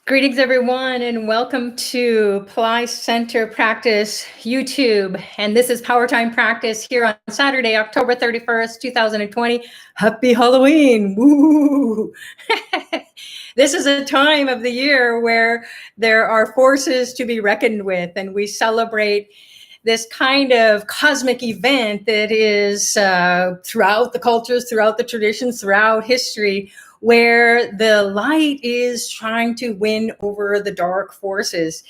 Greetings, everyone, and welcome to Pillai Center Practice YouTube. And this is Powertime Practice here on Saturday, October 31st, 2020. Happy Halloween! Woo! This is a time of the year where there are forces to be reckoned with, and we celebrate this kind of cosmic event that is throughout the cultures, throughout the traditions, throughout history, where the light is trying to win over the dark forces.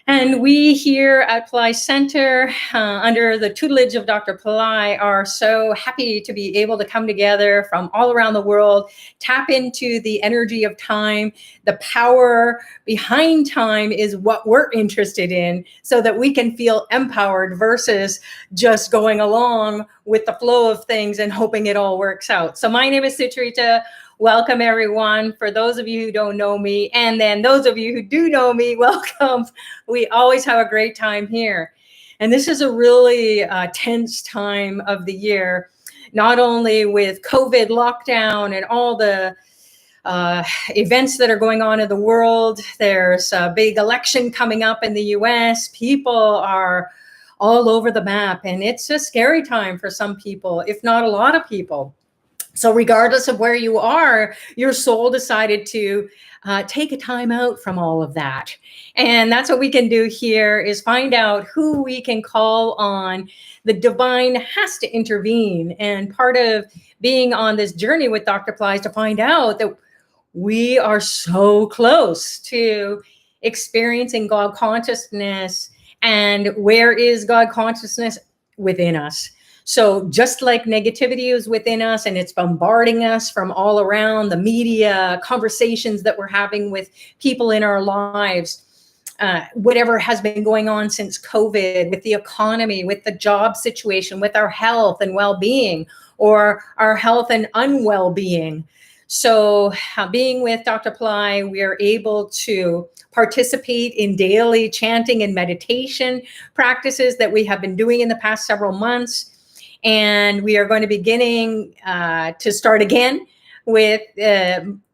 And we here at Pillai Center, under the tutelage of Dr. Pillai, are so happy to be able to come together from all around the world, tap into the energy of time. The power behind time is what we're interested in, so that we can feel empowered versus just going along with the flow of things and hoping it all works out. So my name is Sucharita. Welcome, everyone. For those of you who don't know me, and then those of you who do know me, welcome. We always have a great time here. And this is a really tense time of the year, not only with COVID lockdown and all the events that are going on in the world. There's a big election coming up in the US. People are all over the map, and it's a scary time for some people, if not a lot of people. So regardless of where you are, your soul decided to take a time out from all of that. And that's what we can do here, is find out who we can call on. The divine has to intervene. And part of being on this journey with Dr. Pillai is to find out that we are so close to experiencing God consciousness. And where is God consciousness? Within us. So just like negativity is within us and it's bombarding us from all around, the media, conversations that we're having with people in our lives, whatever has been going on since COVID, with the economy, with the job situation, with our health and well-being, or our health and unwell-being. So being with Dr. Pillai, we are able to participate in daily chanting and meditation practices that we have been doing in the past several months. And we are going to be beginning to start again with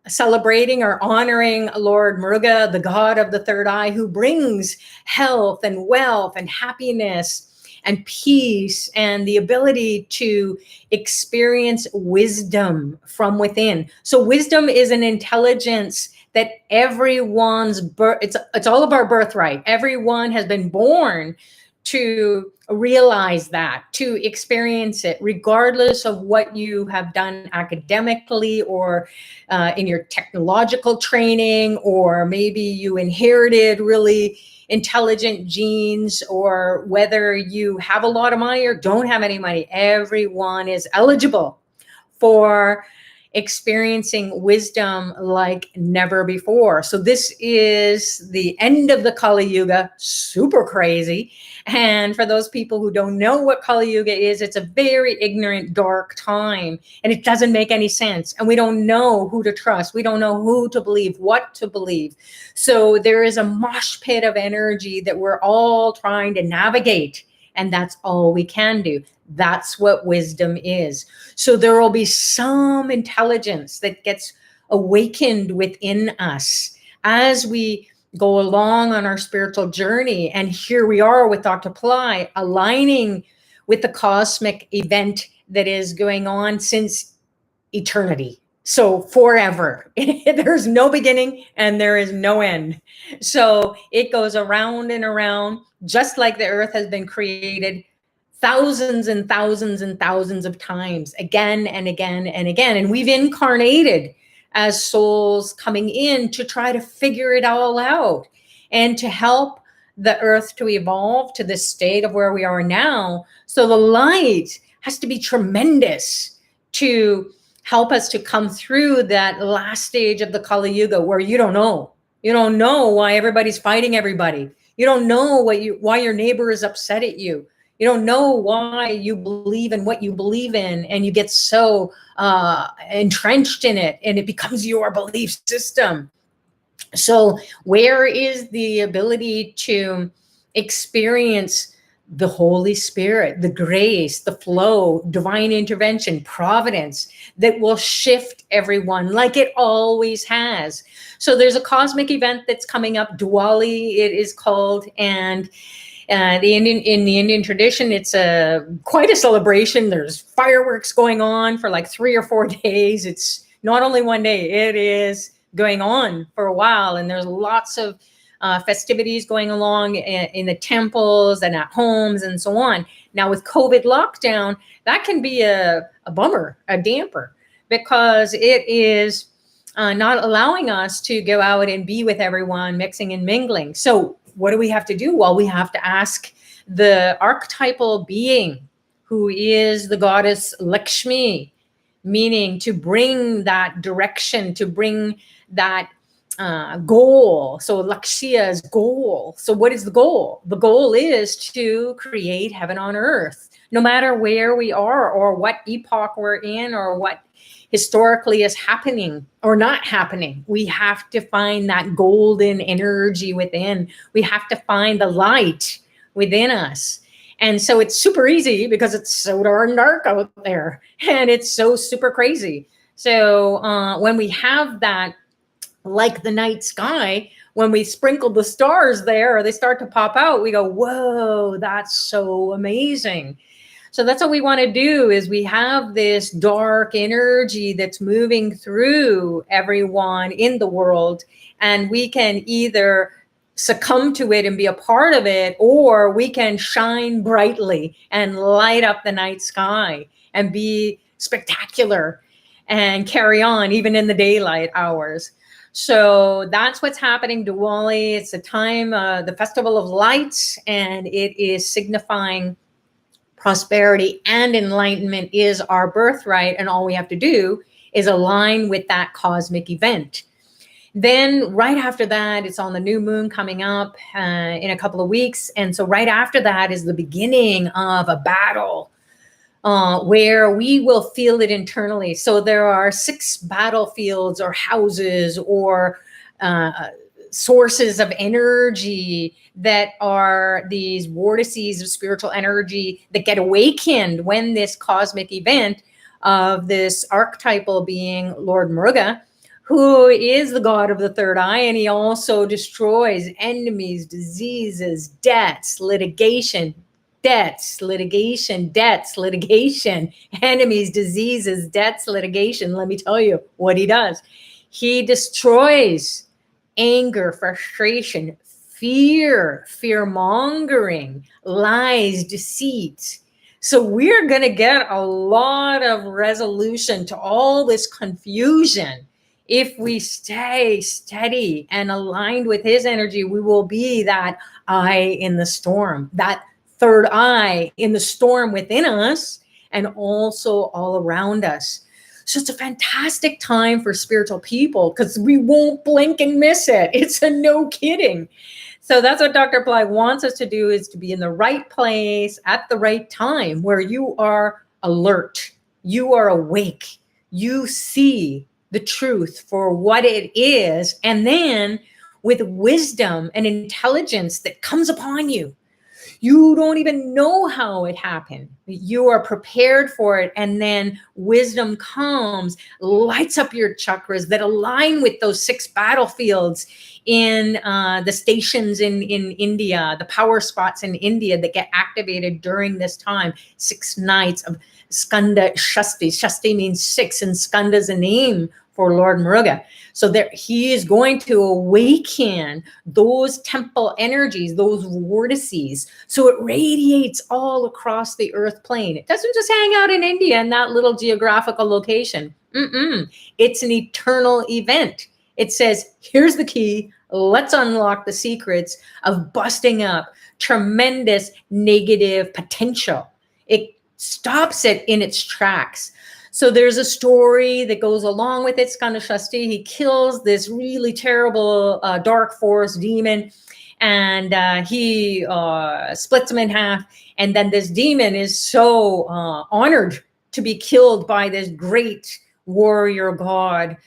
celebrating or honoring Lord Muruga, the god of the third eye, who brings health and wealth and happiness and peace and the ability to experience wisdom from within. So wisdom is an intelligence that everyone's it's all of our birthright. Everyone has been born to realize that, to experience it, regardless of what you have done academically or in your technological training, or maybe you inherited really intelligent genes, or whether you have a lot of money or don't have any money. Everyone is eligible for experiencing wisdom like never before. So this is the end of the Kali Yuga, super crazy. And for those people who don't know what Kali Yuga is, it's a very ignorant, dark time, and it doesn't make any sense. And we don't know who to trust. We don't know who to believe, what to believe. So there is a mosh pit of energy that we're all trying to navigate, and that's all we can do. That's what wisdom is. So there will be some intelligence that gets awakened within us as we go along on our spiritual journey. And here we are with Dr. Pillai, aligning with the cosmic event that is going on since eternity. So forever. There's no beginning and there is no end. So it goes around and around, just like the earth has been created thousands and thousands and thousands of times, again and again and again. And we've incarnated as souls coming in to try to figure it all out and to help the earth to evolve to the state of where we are now. So the light has to be tremendous to help us to come through that last stage of the Kali Yuga, where you don't know. You don't know why everybody's fighting everybody. You don't know why your neighbor is upset at you. You don't know why you believe in what you believe in, and you get so entrenched in it, and it becomes your belief system. So where is the ability to experience the Holy Spirit, the grace, the flow, divine intervention, providence that will shift everyone like it always has. So there's a cosmic event that's coming up, Diwali it is called, and in the Indian tradition, it's quite a celebration. There's fireworks going on for like 3 or 4 days. It's not only one day, it is going on for a while. And there's lots of festivities going along in the temples and at homes and so on. Now with COVID lockdown, that can be a bummer, a damper, because it is not allowing us to go out and be with everyone, mixing and mingling. So what do we have to do? Well, we have to ask the archetypal being who is the goddess Lakshmi, meaning to bring that direction, to bring that goal. So Lakshia's goal. So what is the goal? The goal is to create heaven on earth, no matter where we are or what epoch we're in or what historically is happening or not happening. We have to find that golden energy within. We have to find the light within us. And so it's super easy because it's so darn dark out there and it's so super crazy. So when we have that, like the night sky, when we sprinkle the stars there or they start to pop out, we go, whoa, that's so amazing. So that's what we want to do is we have this dark energy that's moving through everyone in the world, and we can either succumb to it and be a part of it, or we can shine brightly and light up the night sky and be spectacular and carry on even in the daylight hours. So that's what's happening. Diwali, it's a time, the festival of lights, and it is signifying prosperity and enlightenment is our birthright, and all we have to do is align with that cosmic event. Then right after that, it's on the new moon coming up in a couple of weeks. And so right after that is the beginning of a battle where we will feel it internally. So there are 6 battlefields or houses or sources of energy that are these vortices of spiritual energy that get awakened when this cosmic event of this archetypal being Lord Muruga, who is the god of the third eye, and he also destroys enemies, diseases, debts, litigation, enemies, diseases, debts, litigation. Let me tell you what he does. He destroys anger, frustration, fear, fear-mongering, lies, deceit. So we're going to get a lot of resolution to all this confusion. If we stay steady and aligned with his energy, we will be that eye in the storm, that third eye in the storm within us and also all around us. So it's a fantastic time for spiritual people because we won't blink and miss it. It's a no kidding. So that's what Dr. Pillai wants us to do, is to be in the right place at the right time where you are alert, you are awake, you see the truth for what it is, and then with wisdom and intelligence that comes upon you. You don't even know how it happened. You are prepared for it. And then wisdom comes, lights up your chakras that align with those 6 battlefields in the stations in India, the power spots in India that get activated during this time. 6 nights of Skanda Shasti. Shasti means 6, and Skanda is a name for Lord Muruga. So there, he is going to awaken those temple energies, those vortices. So it radiates all across the earth plane. It doesn't just hang out in India in that little geographical location. It's an eternal event. It says, here's the key. Let's unlock the secrets of busting up tremendous negative potential. It stops it in its tracks. So there's a story that goes along with it. Skanda Shasti, he kills this really terrible dark forest demon, and he splits him in half. And then this demon is so honored to be killed by this great warrior god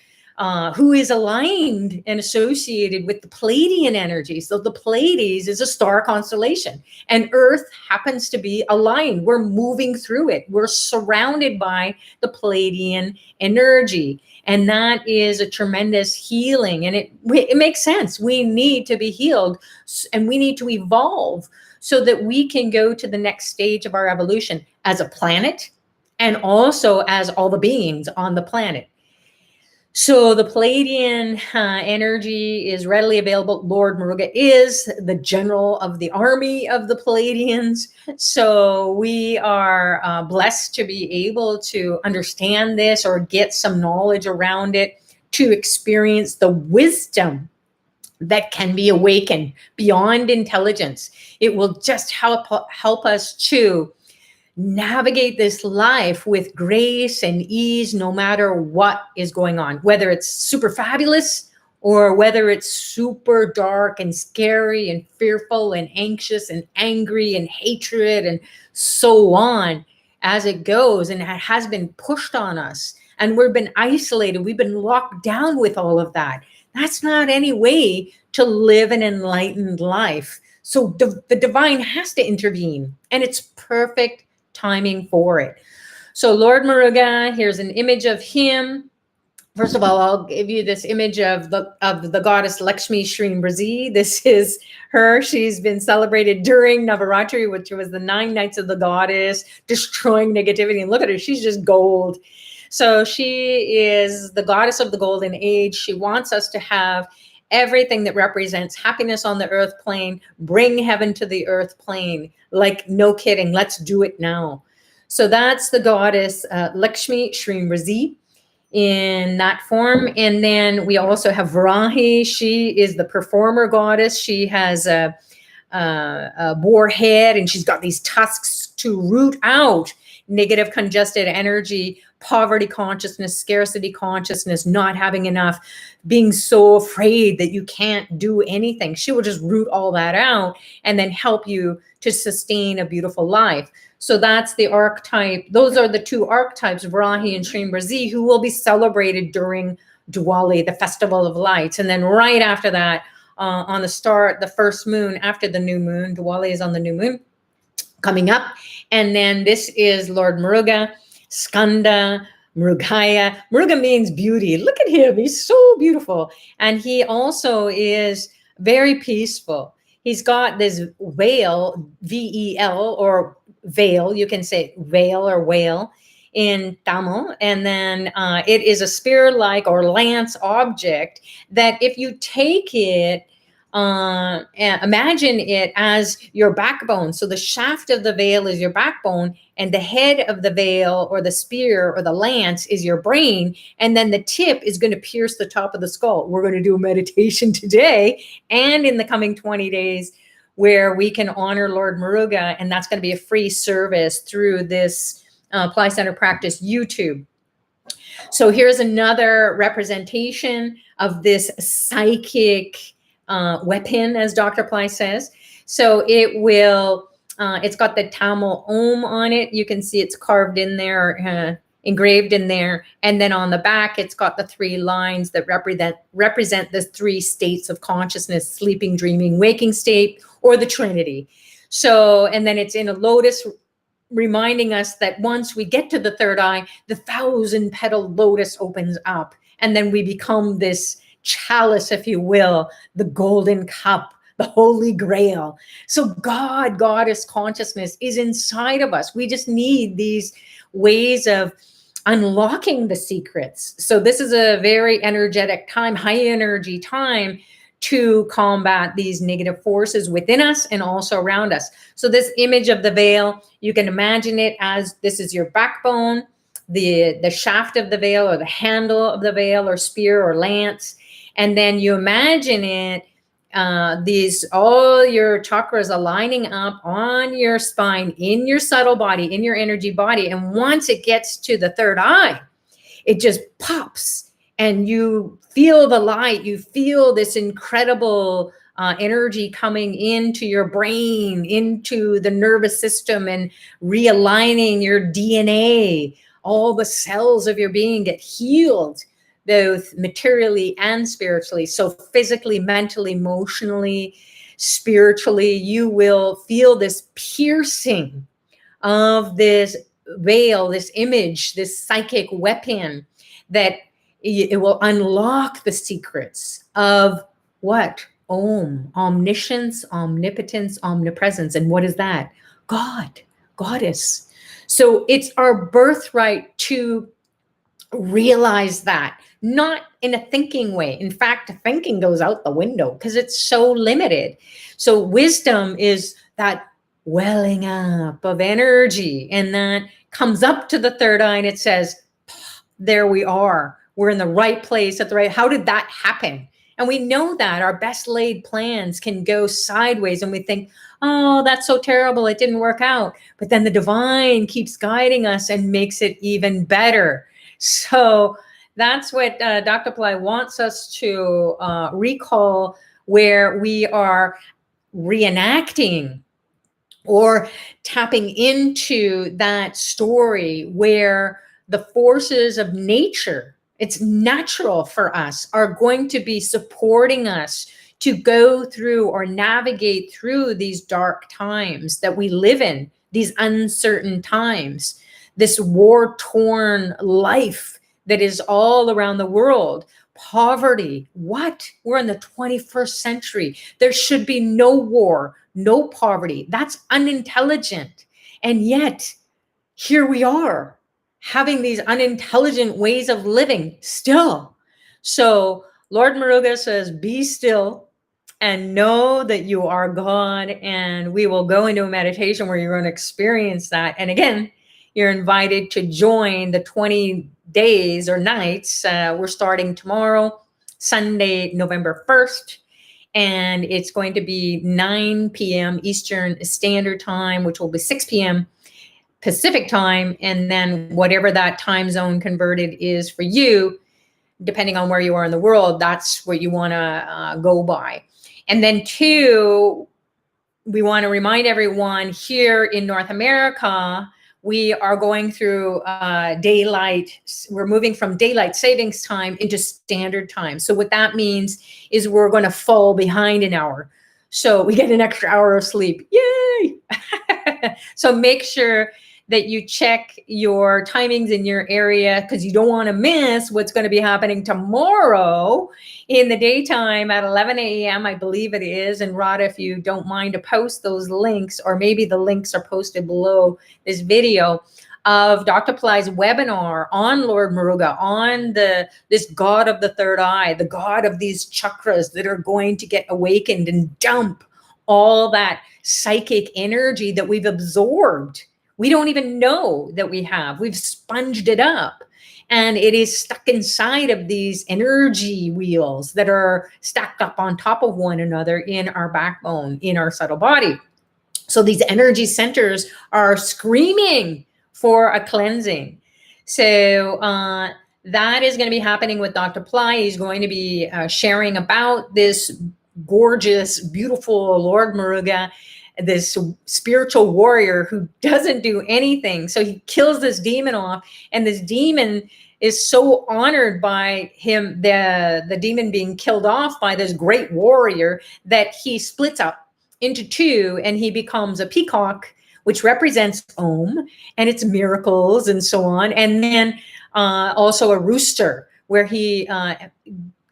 who is aligned and associated with the Pleiadian energy. So the Pleiades is a star constellation, and Earth happens to be aligned. We're moving through it. We're surrounded by the Pleiadian energy, and that is a tremendous healing. And it makes sense. We need to be healed, and we need to evolve so that we can go to the next stage of our evolution as a planet and also as all the beings on the planet. So the Pleiadian energy is readily available. Lord Muruga is the general of the army of the Pleiadians. So we are blessed to be able to understand this or get some knowledge around it, to experience the wisdom that can be awakened beyond intelligence. It will just help us to navigate this life with grace and ease, no matter what is going on, whether it's super fabulous or whether it's super dark and scary and fearful and anxious and angry and hatred and so on as it goes. And it has been pushed on us, and we've been isolated. We've been locked down with all of that. That's not any way to live an enlightened life. So the divine has to intervene, and it's perfect timing for it. So Lord Muruga, here's an image of him. First of all, I'll give you this image of the goddess Lakshmi Shrimbrazi. This is her. She's been celebrated during Navaratri, which was the 9 nights of the goddess, destroying negativity. And look at her, she's just gold. So she is the goddess of the golden age. She wants us to have everything that represents happiness on the earth plane, bring heaven to the earth plane. Like, no kidding, let's do it now. So that's the goddess Lakshmi Shrimbrazi in that form. And then we also have Varahi. She is the performer goddess. She has a boar head, and she's got these tusks to root out negative congested energy, poverty consciousness, scarcity consciousness, not having enough, being so afraid that you can't do anything. She will just root all that out and then help you to sustain a beautiful life. So that's the archetype. Those are the two archetypes, Varahi and Shrimbrazi, who will be celebrated during Diwali, the Festival of Lights. And then right after that, on the first moon after the new moon, Diwali is on the new moon coming up. And then this is Lord Muruga, Skanda, Murugaya. Muruga means beauty. Look at him. He's so beautiful. And he also is very peaceful. He's got this veil, V-E-L, or veil. You can say veil or whale in Tamil. And then it is a spear-like or lance object that if you take it, imagine it as your backbone. So the shaft of the veil is your backbone, and the head of the veil or the spear or the lance is your brain. And then the tip is going to pierce the top of the skull. We're going to do a meditation today and in the coming 20 days where we can honor Lord Muruga. And that's going to be a free service through this Pillai Center Practice YouTube. So here's another representation of this psychic weapon, as Dr. Pillai says. So it will, it's got the Tamil Om on it. You can see it's carved in there, engraved in there. And then on the back, it's got the 3 lines that represent the 3 states of consciousness: sleeping, dreaming, waking state, or the Trinity. So, and then it's in a lotus, reminding us that once we get to the third eye, the 1,000-petaled lotus opens up. And then we become this chalice, if you will, the golden cup, the holy grail. So God, goddess consciousness is inside of us. We just need these ways of unlocking the secrets. So this is a very energetic time, high energy time to combat these negative forces within us and also around us. So this image of the veil, you can imagine it as this is your backbone, the shaft of the veil or the handle of the veil or spear or lance. And then you imagine it, all your chakras aligning up on your spine, in your subtle body, in your energy body. And once it gets to the third eye, it just pops and you feel the light. You feel this incredible energy coming into your brain, into the nervous system, and realigning your DNA. All the cells of your being get healed both materially and spiritually. So physically, mentally, emotionally, spiritually, you will feel this piercing of this veil, this image, this psychic weapon that it will unlock the secrets of what? Om, omniscience, omnipotence, omnipresence. And what is that? God, goddess. So it's our birthright to realize that, not in a thinking way. In fact, thinking goes out the window because it's so limited. So wisdom is that welling up of energy, and that comes up to the third eye and it says, there we are. We're in the right place at the right. How did that happen? And we know that our best laid plans can go sideways and we think, oh, that's so terrible. It didn't work out. But then the divine keeps guiding us and makes it even better. So that's what Dr. Pillai wants us to recall, where we are reenacting or tapping into that story where the forces of nature, it's natural for us, are going to be supporting us to go through or navigate through these dark times that we live in, these uncertain times, this war-torn life that is all around the world. Poverty, what? We're in the 21st century. There should be no war, no poverty. That's unintelligent. And yet, here we are, having these unintelligent ways of living still. So Lord Muruga says, be still and know that you are God. And we will go into a meditation where you're going to experience that. And again, you're invited to join the 20 days or nights. We're starting tomorrow, Sunday, November 1st. And it's going to be 9 p.m. Eastern Standard Time, which will be 6 p.m. Pacific time. And then whatever that time zone converted is for you, depending on where you are in the world, that's what you want to go by. And then two, we want to remind everyone here in North America, we are going through daylight. We're moving from daylight savings time into standard time. So what that means is we're going to fall behind an hour. So we get an extra hour of sleep. Yay! So make sure that you check your timings in your area, because you don't want to miss what's going to be happening tomorrow in the daytime at 11 a.m. I believe it is. And Rada, if you don't mind to post those links, or maybe the links are posted below this video, of Dr. Pillai's webinar on Lord Muruga, on this God of the third eye, the God of these chakras that are going to get awakened and dump all that psychic energy that we've absorbed. We don't even know that we have. We've sponged it up, and it is stuck inside of these energy wheels that are stacked up on top of one another in our backbone, in our subtle body. So these energy centers are screaming for a cleansing. So that is going to be happening with Dr. Pillai. He's going to be sharing about this gorgeous, beautiful Lord Muruga, this spiritual warrior who doesn't do anything. So he kills this demon off, and this demon is so honored by him, the demon being killed off by this great warrior, that he splits up into two, and he becomes a peacock, which represents Om and its miracles and so on. And then also a rooster, where he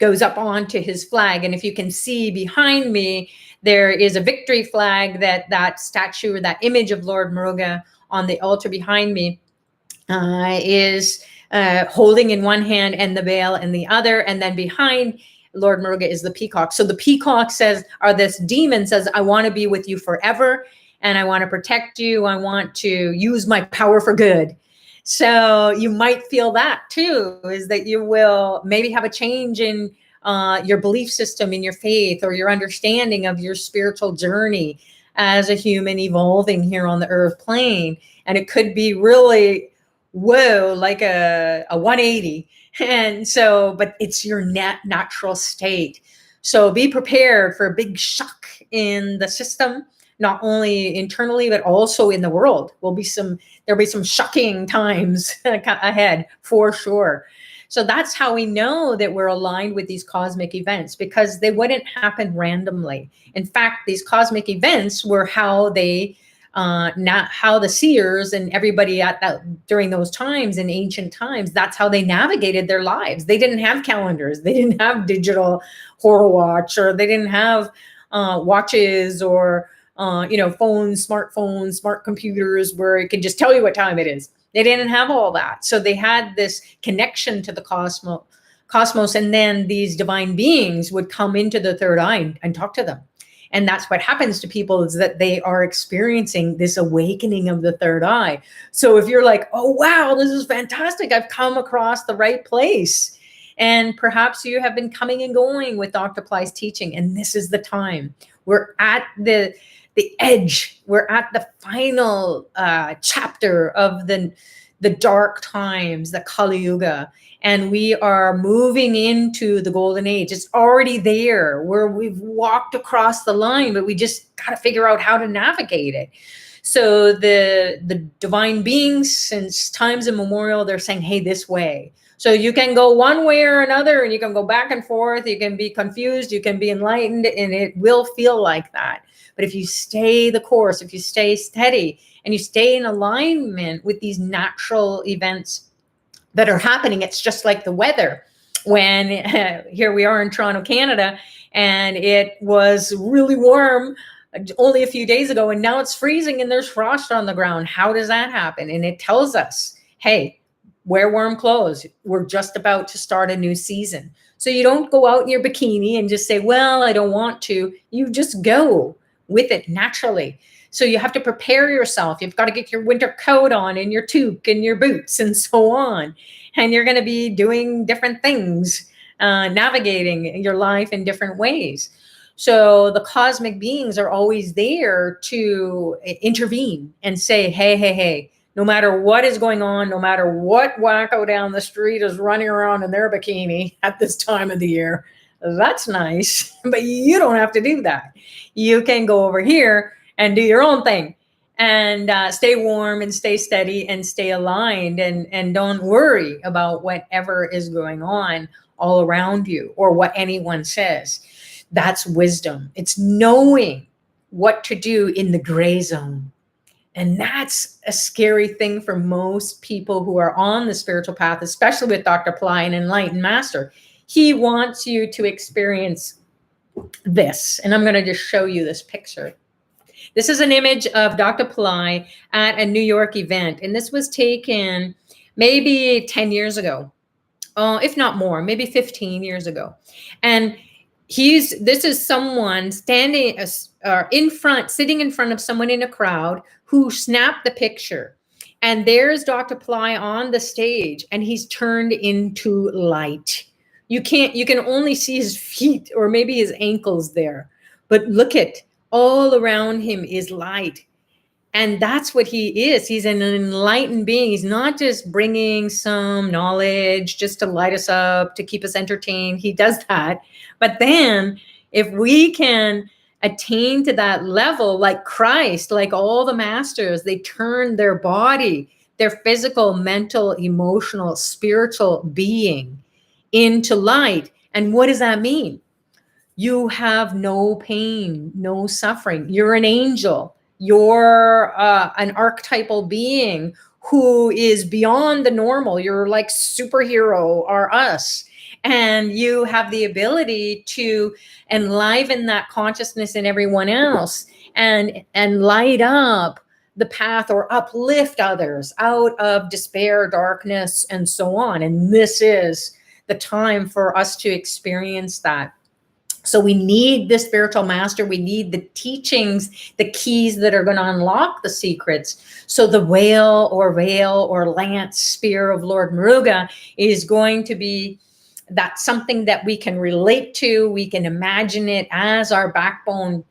goes up onto his flag. And if you can see behind me, there is a victory flag that statue, or that image of Lord Muruga on the altar behind me is holding in one hand and the veil in the other. And then behind Lord Muruga is the peacock. So the peacock says, or this demon says, I want to be with you forever, and I want to protect you. I want to use my power for good. So you might feel that too, is that you will maybe have a change in your belief system, in your faith, or your understanding of your spiritual journey as a human evolving here on the earth plane. And it could be really, whoa, like a 180. And so, but it's your natural state. So be prepared for a big shock in the system, not only internally, but also in the world. There'll be some shocking times ahead for sure. So that's how we know that we're aligned with these cosmic events, because they wouldn't happen randomly. In fact, these cosmic events were how they not how the seers and everybody at that during those times in ancient times, that's how they navigated their lives. They didn't have calendars, they didn't have digital horror watch, or they didn't have watches, or phones, smartphones, smart computers where it can just tell you what time it is. They didn't have all that. So they had this connection to the cosmos, and then these divine beings would come into the third eye and talk to them. And that's what happens to people, is that they are experiencing this awakening of the third eye. So if you're like, oh, wow, this is fantastic, I've come across the right place. And perhaps you have been coming and going with Dr. Pillai's teaching, and this is the time. We're at the edge. We're at the final chapter of the dark times, the Kali Yuga, and we are moving into the golden age. It's already there, where we've walked across the line, but we just got to figure out how to navigate it. So the divine beings, since times immemorial, they're saying, hey, this way. So you can go one way or another, and you can go back and forth. You can be confused, you can be enlightened, and it will feel like that. But if you stay the course, if you stay steady, and you stay in alignment with these natural events that are happening, it's just like the weather. When here we are in Toronto, Canada, and it was really warm only a few days ago, and now it's freezing and there's frost on the ground. How does that happen? And it tells us, hey, wear warm clothes. We're just about to start a new season. So you don't go out in your bikini and just say, well, I don't want to. You just go with it naturally. So you have to prepare yourself. You've got to get your winter coat on, and your toque and your boots and so on. And you're going to be doing different things, navigating your life in different ways. So the cosmic beings are always there to intervene and say, hey, no matter what is going on, no matter what wacko down the street is running around in their bikini at this time of the year, that's nice, but you don't have to do that. You can go over here and do your own thing, and stay warm and stay steady and stay aligned, and don't worry about whatever is going on all around you or what anyone says. That's wisdom. It's knowing what to do in the gray zone. And that's a scary thing for most people who are on the spiritual path, especially with Dr. Pillai, an enlightened master. He wants you to experience this. And I'm going to just show you this picture. This is an image of Dr. Pillai at a New York event. And this was taken maybe 10 years ago, if not more, maybe 15 years ago. And this is someone standing in front, sitting in front of someone in a crowd who snapped the picture. And there's Dr. Pillai on the stage, and he's turned into light. You can only see his feet or maybe his ankles there, but look at all around him is light. And that's what he is. He's an enlightened being. He's not just bringing some knowledge just to light us up, to keep us entertained. He does that. But then if we can attain to that level, like Christ, like all the masters, they turn their body, their physical, mental, emotional, spiritual being into light. And what does that mean? You have no pain, no suffering. You're an angel. You're an archetypal being who is beyond the normal. You're like superhero or us. And you have the ability to enliven that consciousness in everyone else and light up the path or uplift others out of despair, darkness, and so on. And this is the time for us to experience that. So we need the spiritual master. We need the teachings, the keys that are going to unlock the secrets. So the whale or veil or lance spear of Lord Muruga is going to be that's something that we can relate to. We can imagine it as our backbone,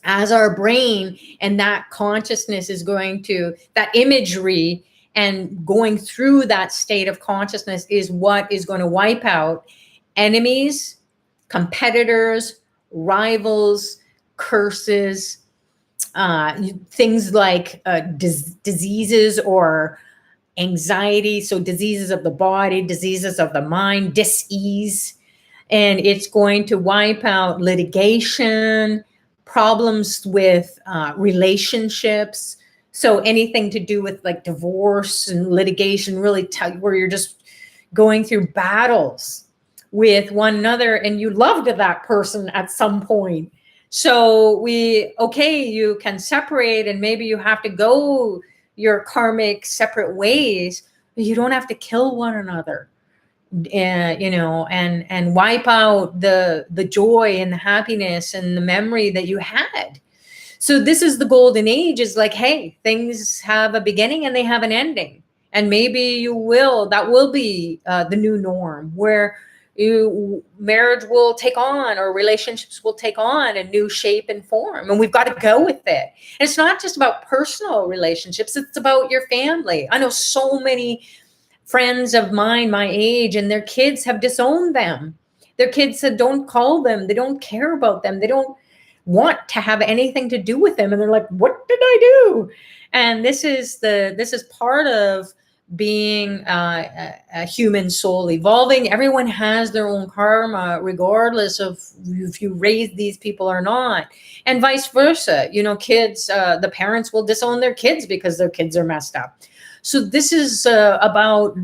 as our brain, and that consciousness is going to, that imagery and going through that state of consciousness is what is going to wipe out enemies, competitors, rivals, curses, things like diseases or anxiety. So diseases of the body, diseases of the mind, dis-ease. And it's going to wipe out litigation, problems with relationships. So anything to do with like divorce and litigation, really where you're just going through battles with one another and you loved that person at some point. So you can separate and maybe you have to go your karmic separate ways, but you don't have to kill one another. And wipe out the joy and the happiness and the memory that you had. So this is the golden age, is like, hey, things have a beginning and they have an ending. And maybe that will be the new norm, where marriage will take on, or relationships will take on a new shape and form. And we've got to go with it. And it's not just about personal relationships, it's about your family. I know so many friends of mine my age, and their kids have disowned them. Their kids said, don't call them. They don't care about them. They don't want to have anything to do with them. And they're like, what did I do? And this is part of being a human soul evolving. Everyone has their own karma, regardless of if you raise these people or not, and vice versa. Kids, the parents will disown their kids because their kids are messed up. So this is about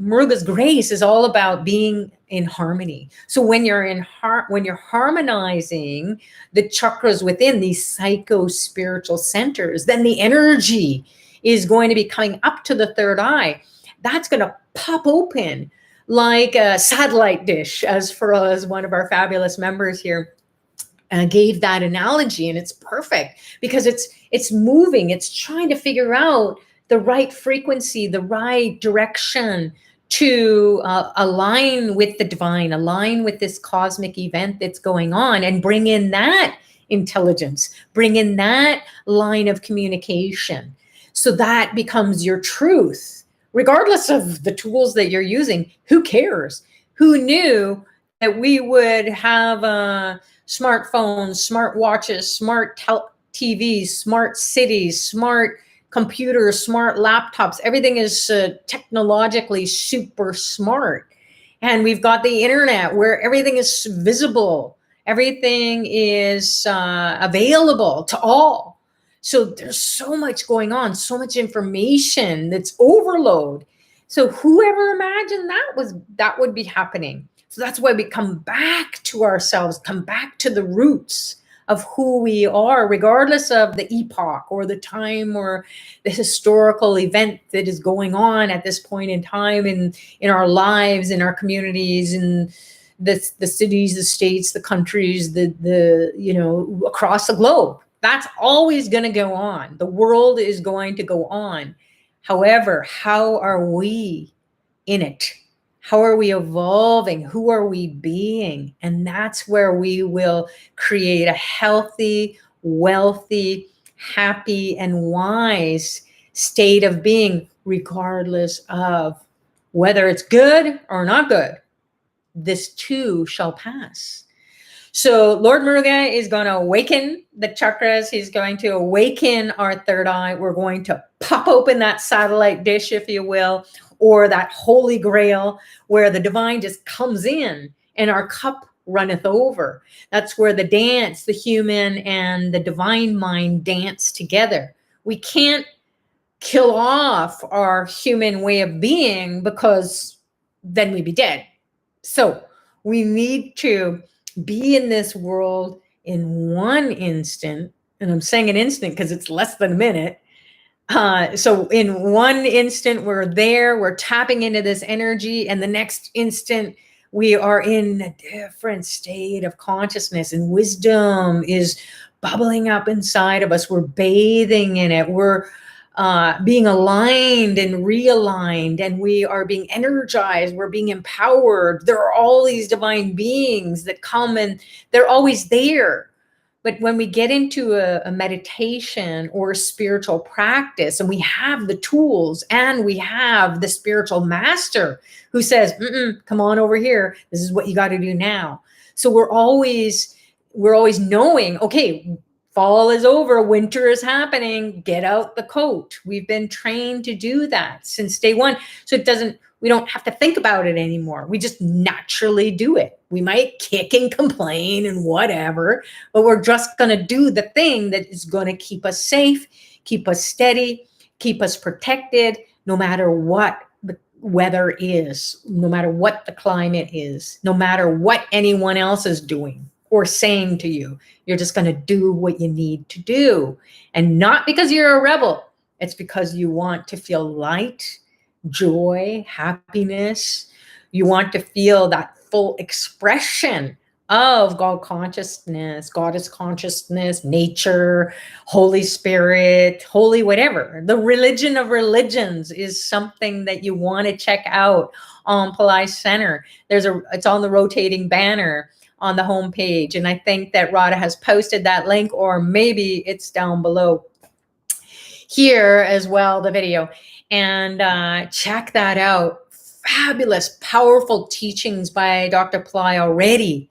Muruga's grace is all about being in harmony. So when you're harmonizing the chakras within these psycho-spiritual centers, then the energy is going to be coming up to the third eye. That's going to pop open like a satellite dish, as one of our fabulous members here gave that analogy. And it's perfect because it's moving. It's trying to figure out the right frequency, the right direction to align with the divine, align with this cosmic event that's going on, and bring in that intelligence, bring in that line of communication. So that becomes your truth, regardless of the tools that you're using. Who cares? Who knew that we would have smartphones, smart watches, smart TVs, smart cities, smart computers, smart laptops? Everything is technologically super smart. And we've got the internet where everything is visible. Everything is available to all. So there's so much going on, so much information that's overload. So whoever imagined that would be happening? So that's why we come back to ourselves, come back to the roots of who we are, regardless of the epoch or the time or the historical event that is going on at this point in time in our lives, in our communities, in the cities, the states, the countries, across the globe. That's always going to go on. The world is going to go on. However, how are we in it? How are we evolving? Who are we being? And that's where we will create a healthy, wealthy, happy, and wise state of being, regardless of whether it's good or not good. This too shall pass. So Lord Muruga is going to awaken the chakras. He's going to awaken our third eye. We're going to pop open that satellite dish, if you will, or that holy grail where the divine just comes in and our cup runneth over. That's where the dance, the human and the divine mind dance together. We can't kill off our human way of being, because then we'd be dead. So we need to be in this world in one instant, and I'm saying an instant because it's less than a minute. So in one instant, we're there, we're tapping into this energy, and the next instant, we are in a different state of consciousness, and wisdom is bubbling up inside of us. We're bathing in it. We're being aligned and realigned, and we are being energized. We're being empowered. There are all these divine beings that come, and they're always there. But when we get into a meditation or a spiritual practice, and we have the tools and we have the spiritual master who says, come on over here. This is what you got to do now. So we're always knowing, okay, fall is over, winter is happening, get out the coat. We've been trained to do that since day one. So we don't have to think about it anymore. We just naturally do it. We might kick and complain and whatever, but we're just going to do the thing that is going to keep us safe, keep us steady, keep us protected, no matter what the weather is, no matter what the climate is, no matter what anyone else is doing or saying to you. You're just going to do what you need to do. And not because you're a rebel. It's because you want to feel light, joy, happiness. You want to feel that full expression of God consciousness, Goddess consciousness, nature, Holy Spirit, holy whatever. The religion of religions is something that you want to check out on Pillai Center. It's on the rotating banner on the homepage. And I think that Radha has posted that link, or maybe it's down below here as well, the video. And check that out. Fabulous, powerful teachings by Dr. Pillai already,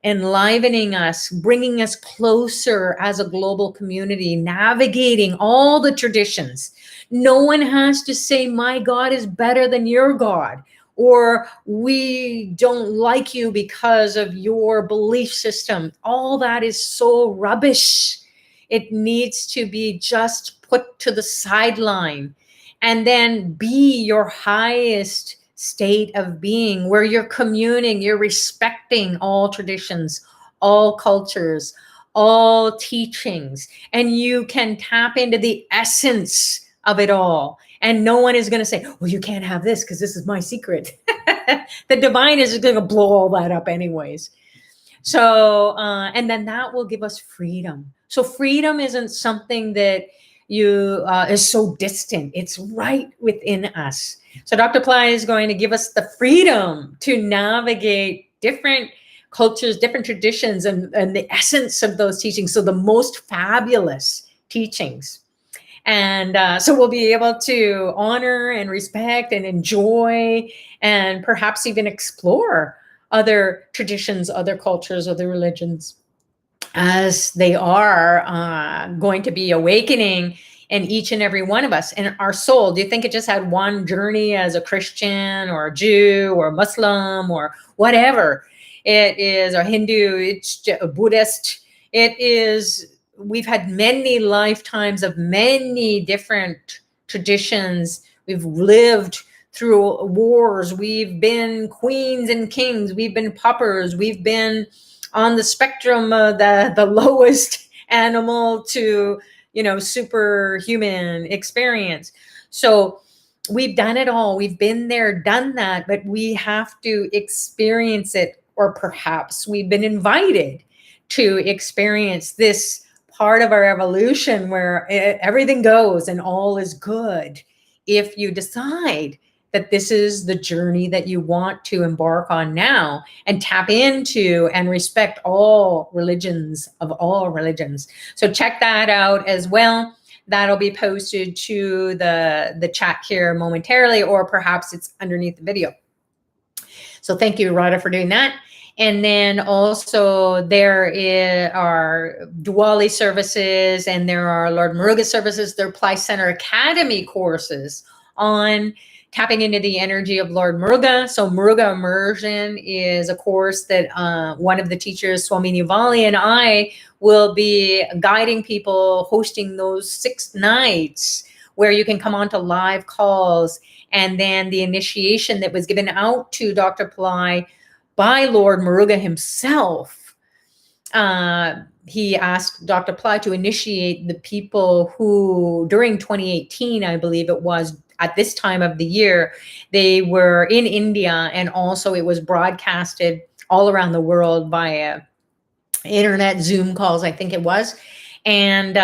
enlivening us, bringing us closer as a global community, navigating all the traditions. No one has to say, my God is better than your God, or we don't like you because of your belief system. All that is so rubbish. It needs to be just put to the sideline, and then be your highest state of being, where you're communing, you're respecting all traditions, all cultures, all teachings, and you can tap into the essence of it all. And no one is going to say, well, you can't have this because this is my secret. The divine is going to blow all that up anyways. So, and then that will give us freedom. So freedom isn't something that is so distant. It's right within us. So Dr. Pillai is going to give us the freedom to navigate different cultures, different traditions, and the essence of those teachings. So the most fabulous teachings. And so we'll be able to honor and respect and enjoy and perhaps even explore other traditions, other cultures, other religions, as they are going to be awakening in each and every one of us. And our soul, do you think it just had one journey as a Christian or a Jew or a Muslim or whatever it is, or Hindu, it's a Buddhist? It is, we've had many lifetimes of many different traditions. We've lived through wars. We've been queens and kings. We've been paupers. We've been on the spectrum of the lowest animal to, superhuman experience. So we've done it all. We've been there, done that, but we have to experience it, or perhaps we've been invited to experience this part of our evolution where everything goes and all is good, if you decide that this is the journey that you want to embark on now, and tap into and respect all religions of all religions. So check that out as well. That'll be posted to the chat here momentarily, or perhaps it's underneath the video. So thank you, Radha, for doing that. And then also there are Diwali services, and there are Lord Muruga services. There are Pillai Center Academy courses on tapping into the energy of Lord Muruga. So Muruga Immersion is a course that one of the teachers, Swami Nivali, and I will be guiding people, hosting those 6 nights where you can come on to live calls. And then the initiation that was given out to Dr. Pillai by Lord Muruga himself. He asked Dr. Pillai to initiate the people who, during 2018, I believe it was, at this time of the year, they were in India, and also it was broadcasted all around the world via internet Zoom calls, I think it was. And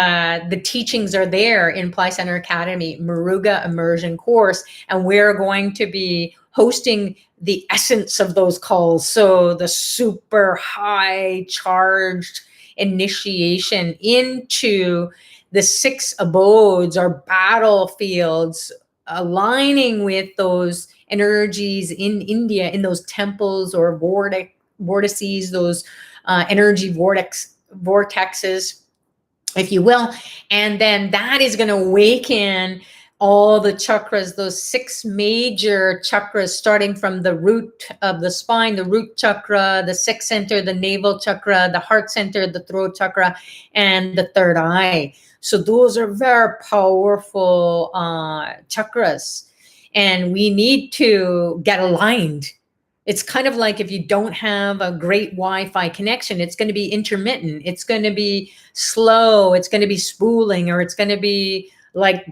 the teachings are there in Pillai Center Academy, Muruga Immersion course. And we're going to be hosting the essence of those calls. So the super high charged initiation into the 6 abodes, or battlefields, aligning with those energies in India, in those temples or vortices, those energy vortexes, if you will. And then that is going to awaken all the chakras, those 6 major chakras, starting from the root of the spine, the root chakra, the sixth center, the navel chakra, the heart center, the throat chakra, and the third eye. So those are very powerful chakras. And we need to get aligned. It's kind of like if you don't have a great Wi-Fi connection, it's going to be intermittent. It's going to be slow. It's going to be spooling, or it's going to be like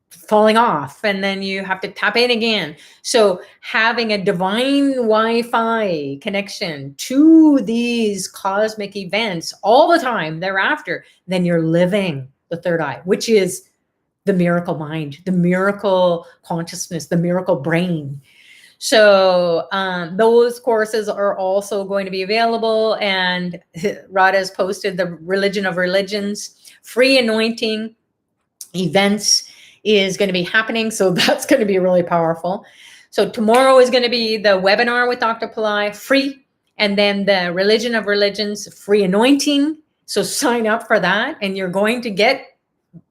falling off, and then you have to tap in again. So having a divine Wi-Fi connection to these cosmic events all the time thereafter, then you're living the third eye, which is the miracle mind, the miracle consciousness, the miracle brain. So those courses are also going to be available. And Radha has posted the Religion of Religions free anointing events is going to be happening. So that's going to be really powerful. So tomorrow is going to be the webinar with Dr. Pillai, free. And then the Religion of Religions free anointing. So sign up for that, and you're going to get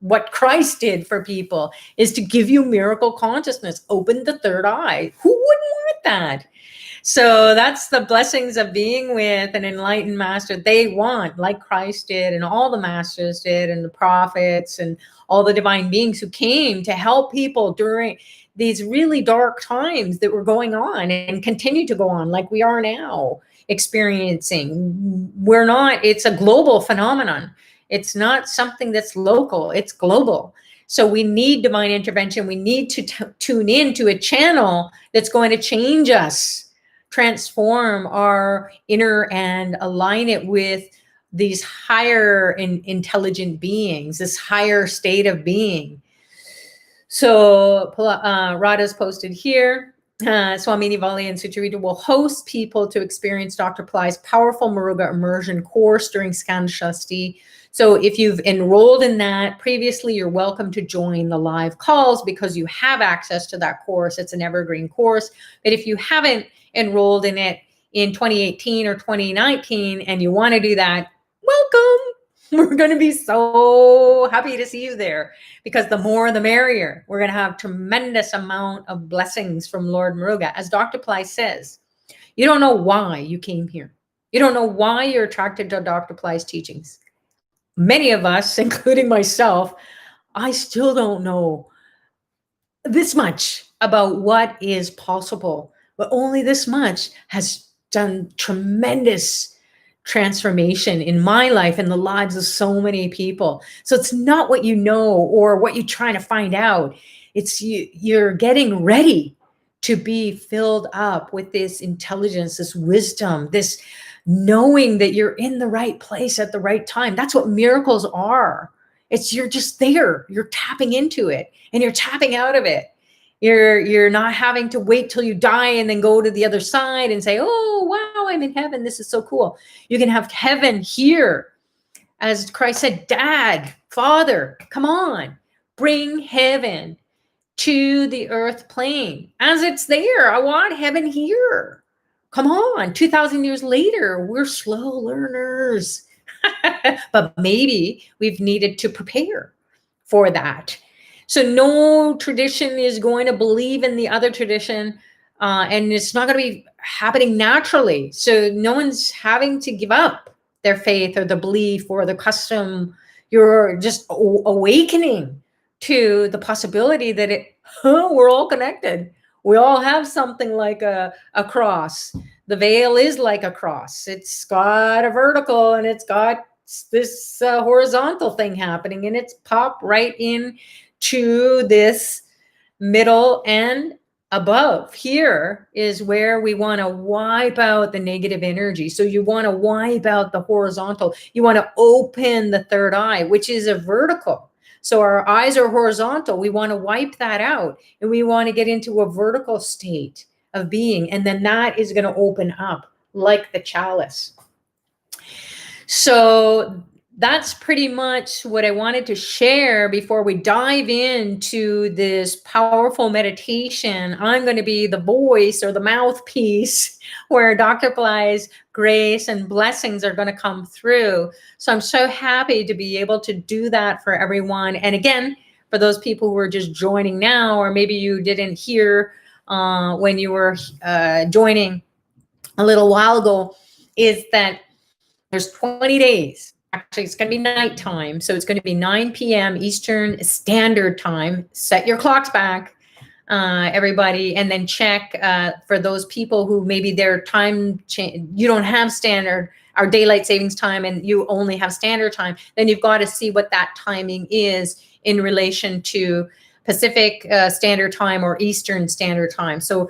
what Christ did for people, is to give you miracle consciousness, open the third eye. Who wouldn't want that? So that's the blessings of being with an enlightened master. They want, like Christ did, and all the masters did, and the prophets, and all the divine beings who came to help people during these really dark times that were going on and continue to go on, like we are now experiencing. It's a global phenomenon. It's not something that's local, it's global. So we need divine intervention. We need to tune into a channel that's going to change us, transform our inner, and align it with these higher intelligent beings, this higher state of being. So Radha's posted here. Swamini Vali and Sucharita will host people to experience Dr. Pillai's powerful Muruga immersion course during Skanda Shasti. So if you've enrolled in that previously, you're welcome to join the live calls because you have access to that course. It's an evergreen course. But if you haven't enrolled in it in 2018 or 2019 and you want to do that, welcome. We're going to be so happy to see you there, because the more the merrier. We're going to have tremendous amount of blessings from Lord Muruga. As Dr. Pillai says, you don't know why you came here. You don't know why you're attracted to Dr. Pillai's teachings. Many of us, including myself, I still don't know this much about what is possible, but only this much has done tremendous transformation in my life and the lives of so many people. So it's not what you know or what you're trying to find out. It's you're getting ready to be filled up with this intelligence, this wisdom, this knowing that you're in the right place at the right time. That's what miracles are. You're just there. You're tapping into it and you're tapping out of it. You're not having to wait till you die and then go to the other side and say, oh, wow, I'm in heaven. This is so cool. You can have heaven here. As Christ said, Dad, Father, come on, bring heaven to the earth plane. As it's there, I want heaven here. Come on, 2,000 years later, we're slow learners. But maybe we've needed to prepare for that. So no tradition is going to believe in the other tradition, and it's not going to be happening naturally. So no one's having to give up their faith or the belief or the custom. You're just awakening to the possibility that we're all connected. We all have something like a cross. The veil is like a cross. It's got a vertical and it's got this horizontal thing happening, and it's popped right in to this middle, and above here is where we want to wipe out the negative energy. So you want to wipe out the horizontal. You want to open the third eye, which is a vertical. So our eyes are horizontal. We want to wipe that out, and we want to get into a vertical state of being. And then that is going to open up like the chalice. So that's pretty much what I wanted to share before we dive into this powerful meditation. I'm going to be the voice or the mouthpiece where Dr. Pillai's grace and blessings are going to come through. So I'm so happy to be able to do that for everyone. And again, for those people who are just joining now, or maybe you didn't hear when you were joining a little while ago, is that there's 20 days. Actually, it's going to be nighttime. So it's going to be 9 p.m. Eastern Standard Time. Set your clocks back, everybody, and then check for those people who maybe their time you don't have standard or daylight savings time and you only have standard time. Then you've got to see what that timing is in relation to Pacific Standard Time or Eastern Standard Time. So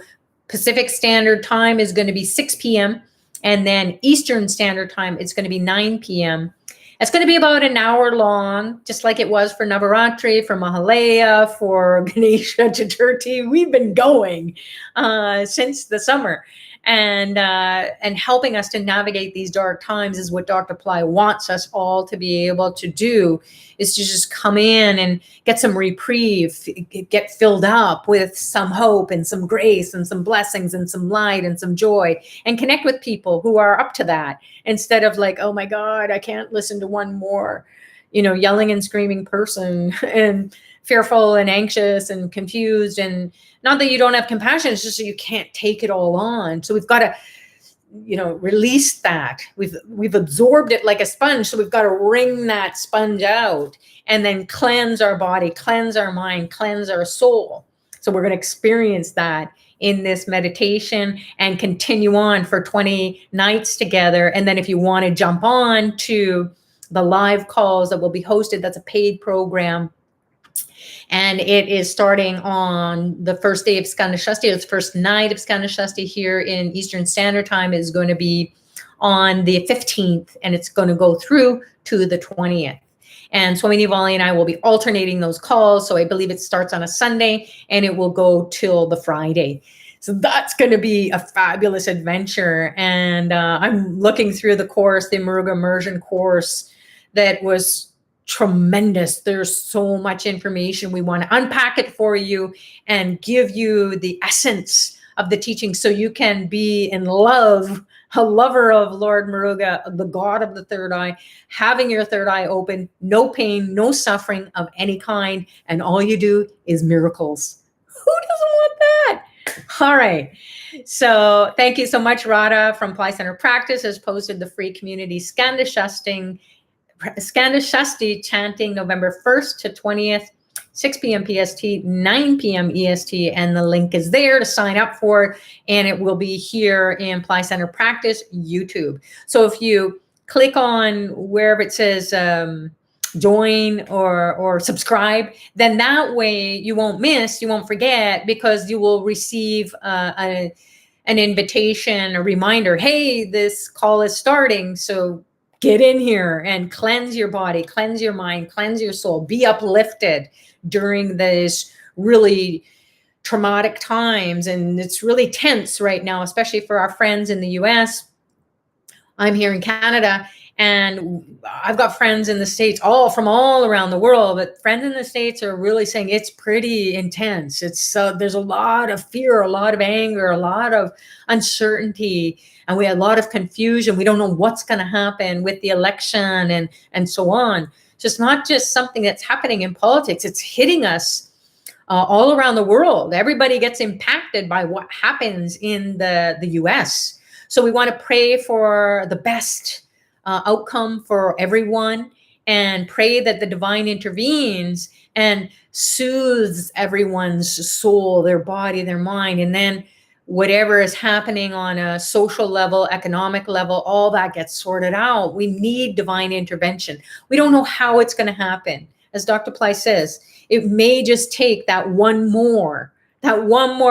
Pacific Standard Time is going to be 6 p.m. And then Eastern Standard Time, it's going to be 9 p.m. It's going to be about an hour long, just like it was for Navaratri, for Mahalaya, for Ganesha Chaturthi. We've been going since the summer. And helping us to navigate these dark times is what Dr. Pillai wants us all to be able to do, is to just come in and get some reprieve, get filled up with some hope and some grace and some blessings and some light and some joy, and connect with people who are up to that, instead of like, oh my God, I can't listen to one more, yelling and screaming person and fearful and anxious and confused. And not that you don't have compassion, it's just that you can't take it all on. So we've got to, release that. We've absorbed it like a sponge. So we've got to wring that sponge out and then cleanse our body, cleanse our mind, cleanse our soul. So we're going to experience that in this meditation and continue on for 20 nights together. And then if you want to jump on to the live calls that will be hosted, that's a paid program. And it is starting on the first day of Skanda Shashti. It's the first night of Skanda Shashti here in Eastern Standard Time is going to be on the 15th, and it's going to go through to the 20th. And Swami Nivali and I will be alternating those calls. So I believe it starts on a Sunday and it will go till the Friday. So that's going to be a fabulous adventure. And I'm looking through the course, the Muruga Immersion course, that was tremendous. There's so much information. We want to unpack it for you and give you the essence of the teaching so you can be in love, a lover of Lord Muruga, the God of the third eye, having your third eye open, no pain, no suffering of any kind, and all you do is miracles. Who doesn't want that? All right. So thank you so much. Radha from Pillai Center Practice has posted the free community Skanda Shashti chanting November 1st to 20th, 6 p.m. PST, 9 p.m. EST, and the link is there to sign up for it, and it will be here in Pillai Center Practice YouTube. So if you click on wherever it says join or subscribe, then that way you won't miss, you won't forget, because you will receive an invitation, a reminder, hey, this call is starting, so get in here and cleanse your body, cleanse your mind, cleanse your soul, be uplifted during this really traumatic times. And it's really tense right now, especially for our friends in the US. I'm here in Canada, and I've got friends in the States, from all around the world, but friends in the States are really saying it's pretty intense. There's a lot of fear, a lot of anger, a lot of uncertainty, and we have a lot of confusion. We don't know what's going to happen with the election and so on. So it's not just something that's happening in politics. It's hitting us all around the world. Everybody gets impacted by what happens in the US. So we want to pray for the best outcome for everyone, and pray that the divine intervenes and soothes everyone's soul, their body, their mind. And then whatever is happening on a social level, economic level, all that gets sorted out. We need divine intervention. We don't know how it's going to happen. As Dr. Pillai says, it may just take that one more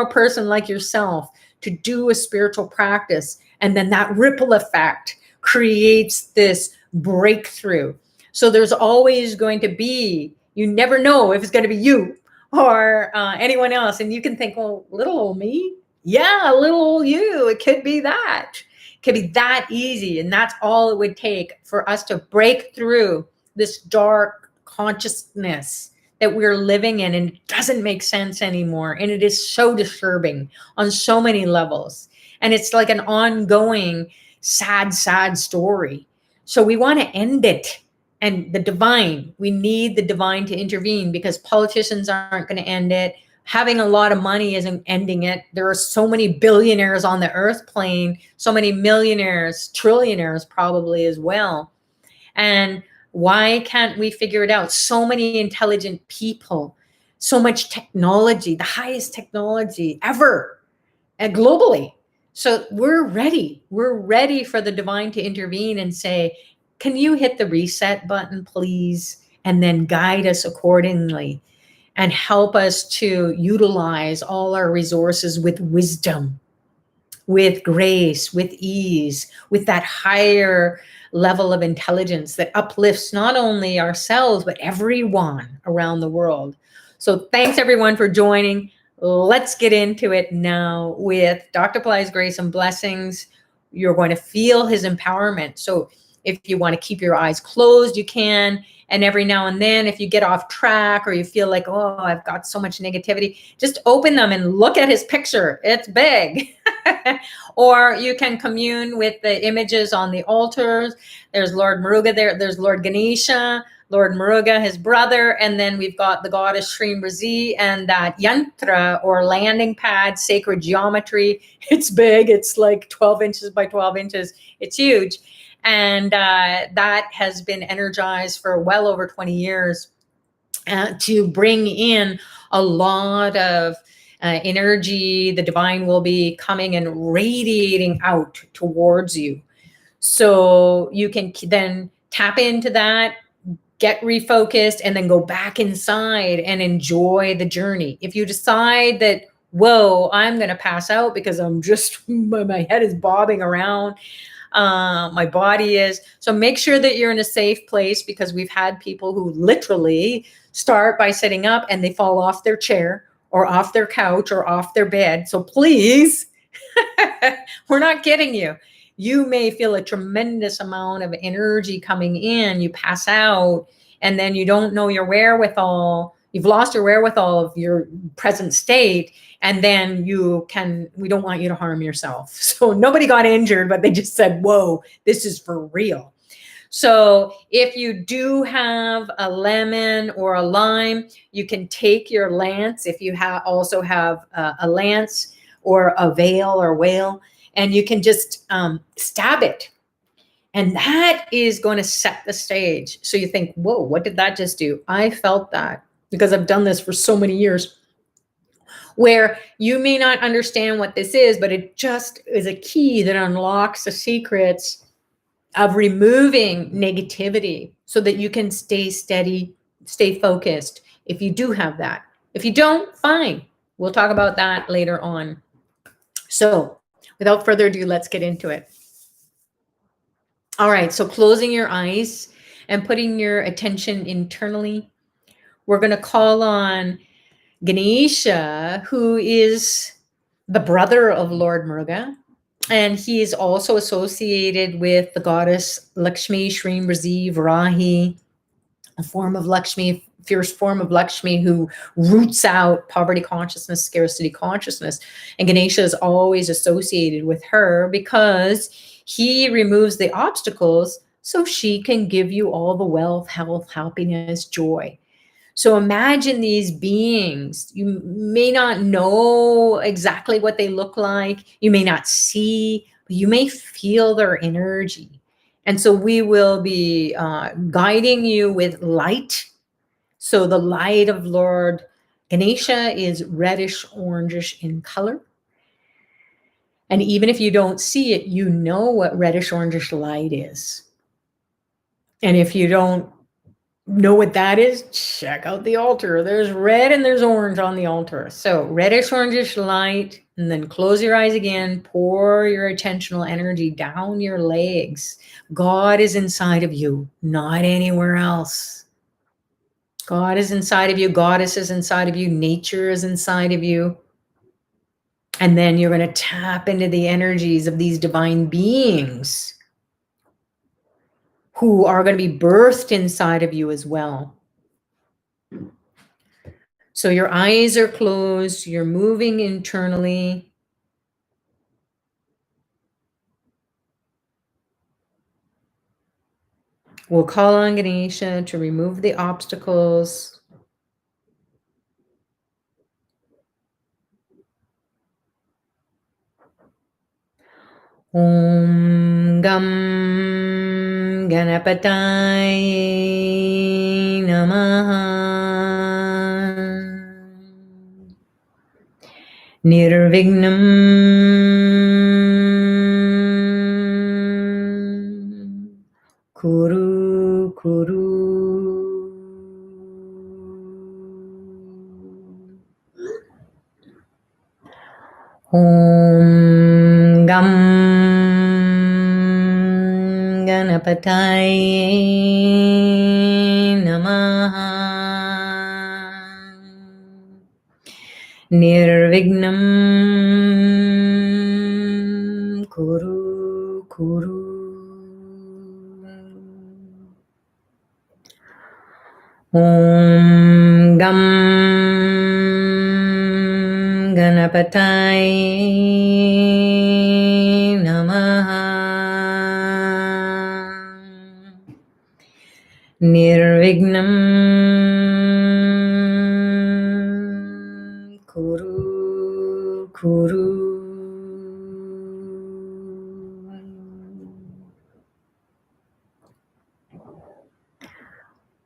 person like yourself to do a spiritual practice. And then that ripple effect creates this breakthrough. So there's always going to be, you never know if it's going to be you or anyone else. And you can think, well, little old me. Yeah, little old you. It could be that. could be that easy. And that's all it would take for us to break through this dark consciousness that we're living in, and it doesn't make sense anymore. And it is so disturbing on so many levels. And it's like an ongoing sad story. So we want to end it. And we need the divine to intervene, because politicians aren't going to end it. Having a lot of money isn't ending it. There are so many billionaires on the earth plane, so many millionaires, trillionaires probably as well. And why can't we figure it out? So many intelligent people, so much technology, the highest technology ever, and globally. So we're ready. We're ready for the divine to intervene and say, can you hit the reset button, please? And then guide us accordingly and help us to utilize all our resources with wisdom, with grace, with ease, with that higher level of intelligence that uplifts not only ourselves, but everyone around the world. So thanks everyone for joining. Let's get into it now with Dr. Pillai's grace and blessings. You're going to feel his empowerment. So if you want to keep your eyes closed, you can. And every now and then, if you get off track or you feel like, oh, I've got so much negativity, just open them and look at his picture. It's big. Or you can commune with the images on the altars. There's Lord Muruga there. There's Lord Ganesha, Lord Muruga, his brother. And then we've got the goddess Shri Mrizi and that yantra or landing pad, sacred geometry. It's big. It's like 12 inches by 12 inches. It's huge. And that has been energized for well over 20 years to bring in a lot of energy. The divine will be coming and radiating out towards you. So you can then tap into that, get refocused, and then go back inside and enjoy the journey. If you decide that, whoa, I'm going to pass out because I'm just, my head is bobbing around, my body is. So make sure that you're in a safe place, because we've had people who literally start by sitting up and they fall off their chair or off their couch or off their bed. So please, we're not kidding you. You may feel a tremendous amount of energy coming in. You pass out and then you don't know your wherewithal. You've lost your wherewithal of your present state. And then we don't want you to harm yourself. So nobody got injured, but they just said, whoa, this is for real. So if you do have a lemon or a lime, you can take your lance. If you also have a lance or a veil or whale, and you can just stab it. And that is going to set the stage. So you think, whoa, what did that just do? I felt that because I've done this for so many years, where you may not understand what this is, but it just is a key that unlocks the secrets of removing negativity so that you can stay steady, stay focused if you do have that. If you don't, fine. We'll talk about that later on. So without further ado, let's get into it. All right, so closing your eyes and putting your attention internally, we're going to call on Ganesha, who is the brother of Lord Muruga, and he is also associated with the goddess Lakshmi, Shri Mrizi, Varahi, a form of Lakshmi, fierce form of Lakshmi who roots out poverty consciousness, scarcity consciousness. And Ganesha is always associated with her because he removes the obstacles so she can give you all the wealth, health, happiness, joy. So imagine these beings. You may not know exactly what they look like. You may not see, but you may feel their energy. And so we will be guiding you with light. So the light of Lord Ganesha is reddish orangish in color. And even if you don't see it, you know what reddish orangish light is. And if you don't know what that is, check out the altar. There's red and there's orange on the altar. So reddish orangish light, and then close your eyes again, pour your attentional energy down your legs. God is inside of you, not anywhere else. God is inside of you. Goddess is inside of you. Nature is inside of you. And then you're going to tap into the energies of these divine beings who are going to be birthed inside of you as well. So your eyes are closed, you're moving internally. We'll call on Ganesha to remove the obstacles. Om Gam Ganapataye Namaha. Nirvignam Kuru Kuru. Om Gam Ganapataye Namaha. Nirvignam Kuru Kuru. Om Gam Ganapataye Namaha. Nirvignam Kuru Kuru.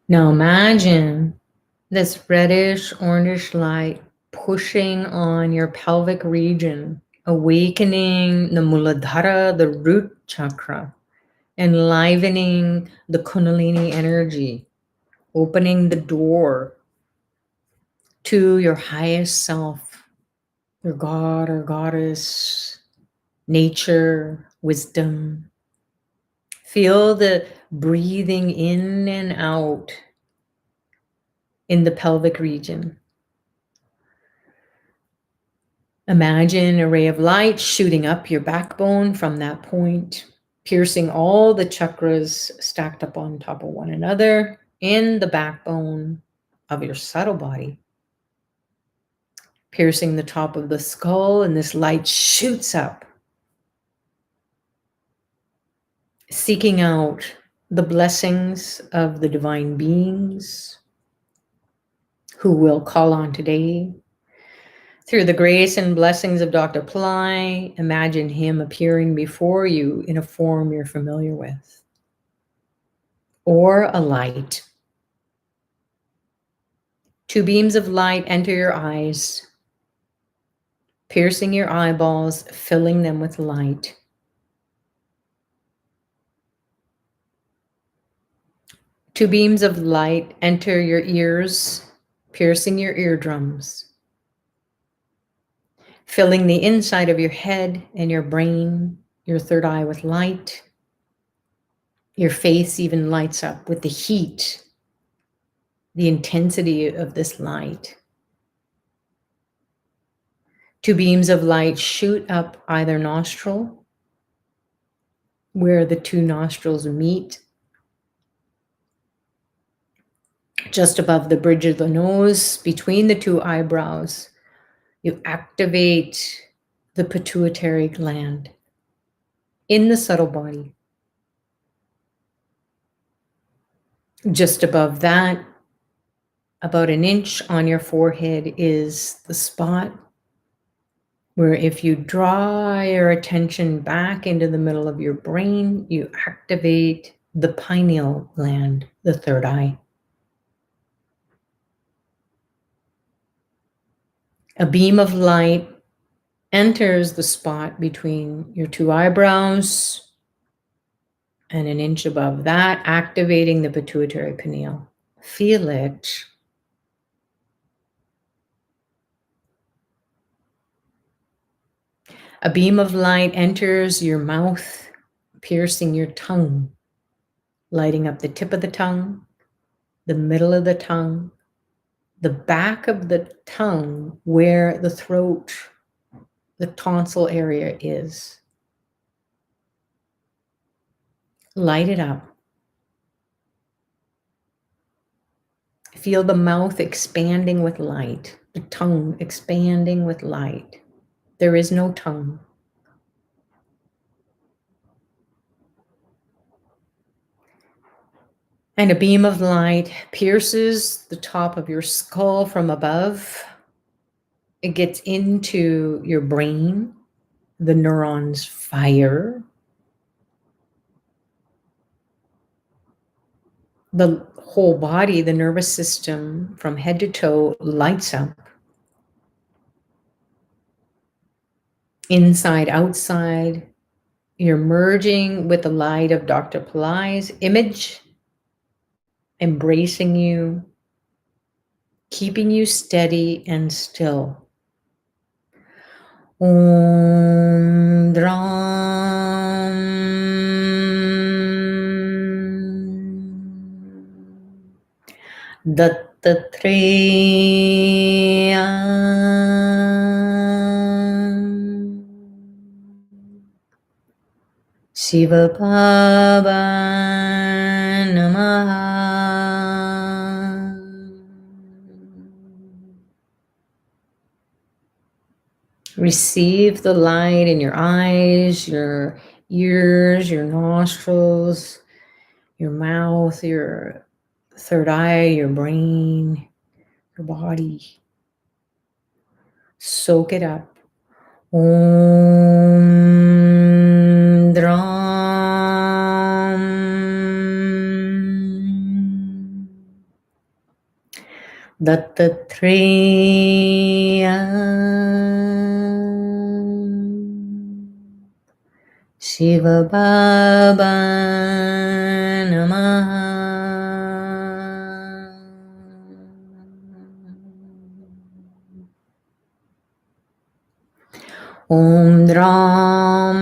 Now imagine this reddish orangish light pushing on your pelvic region, awakening the Muladhara, the root chakra, enlivening the Kundalini energy, opening the door to your highest self, your God or goddess, nature, wisdom. Feel the breathing in and out in the pelvic region. Imagine a ray of light shooting up your backbone from that point, piercing all the chakras stacked up on top of one another in the backbone of your subtle body, piercing the top of the skull, and this light shoots up, seeking out the blessings of the divine beings who will call on today. Through the grace and blessings of Dr. Pillai, imagine him appearing before you in a form you're familiar with, or a light. Two beams of light enter your eyes, piercing your eyeballs, filling them with light. Two beams of light enter your ears, piercing your eardrums, filling the inside of your head and your brain, your third eye with light. Your face even lights up with the heat, the intensity of this light. Two beams of light shoot up either nostril, where the two nostrils meet, just above the bridge of the nose, between the two eyebrows. You activate the pituitary gland in the subtle body. Just above that, about an inch on your forehead, is the spot where if you draw your attention back into the middle of your brain, you activate the pineal gland, the third eye. A beam of light enters the spot between your two eyebrows and an inch above that, activating the pituitary pineal. Feel it. A beam of light enters your mouth, piercing your tongue, lighting up the tip of the tongue, the middle of the tongue, the back of the tongue where the throat the tonsil area is. Light it up. Feel the mouth expanding with light, the tongue expanding with light. There is no tongue. And a beam of light pierces the top of your skull from above. It gets into your brain. The neurons fire. The whole body, the nervous system from head to toe lights up. Inside, outside, you're merging with the light of Dr. Pillai's image, embracing you, keeping you steady and still. Om Dram Dattatreya Shiva Baba Namaha. Receive the light in your eyes, your ears, your nostrils, your mouth, your third eye, your brain, your body. Soak it up. Om Dram Dattatreya Shiva Baba Namaha. Om Dram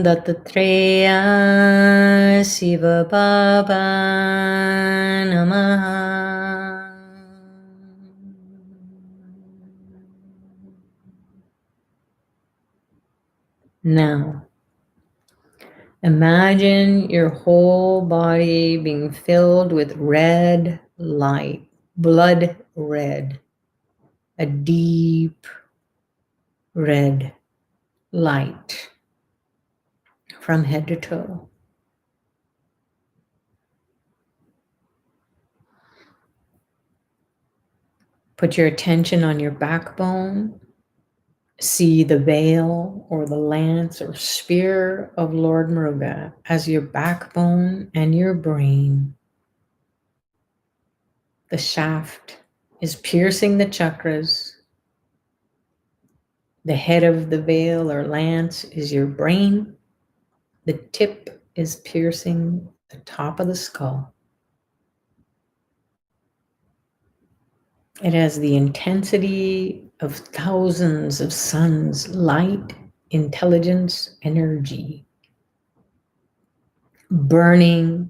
Dattatreya Shiva Baba Namaha. Now, imagine your whole body being filled with red light, blood red, a deep red light from head to toe. Put your attention on your backbone. See the veil or the lance or spear of Lord Muruga as your backbone and your brain. The shaft is piercing the chakras. The head of the veil or lance is your brain. The tip is piercing the top of the skull. It has the intensity of thousands of suns, light, intelligence, energy, burning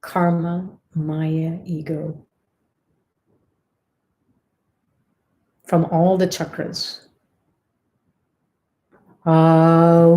karma, maya, ego from all the chakras. Aum,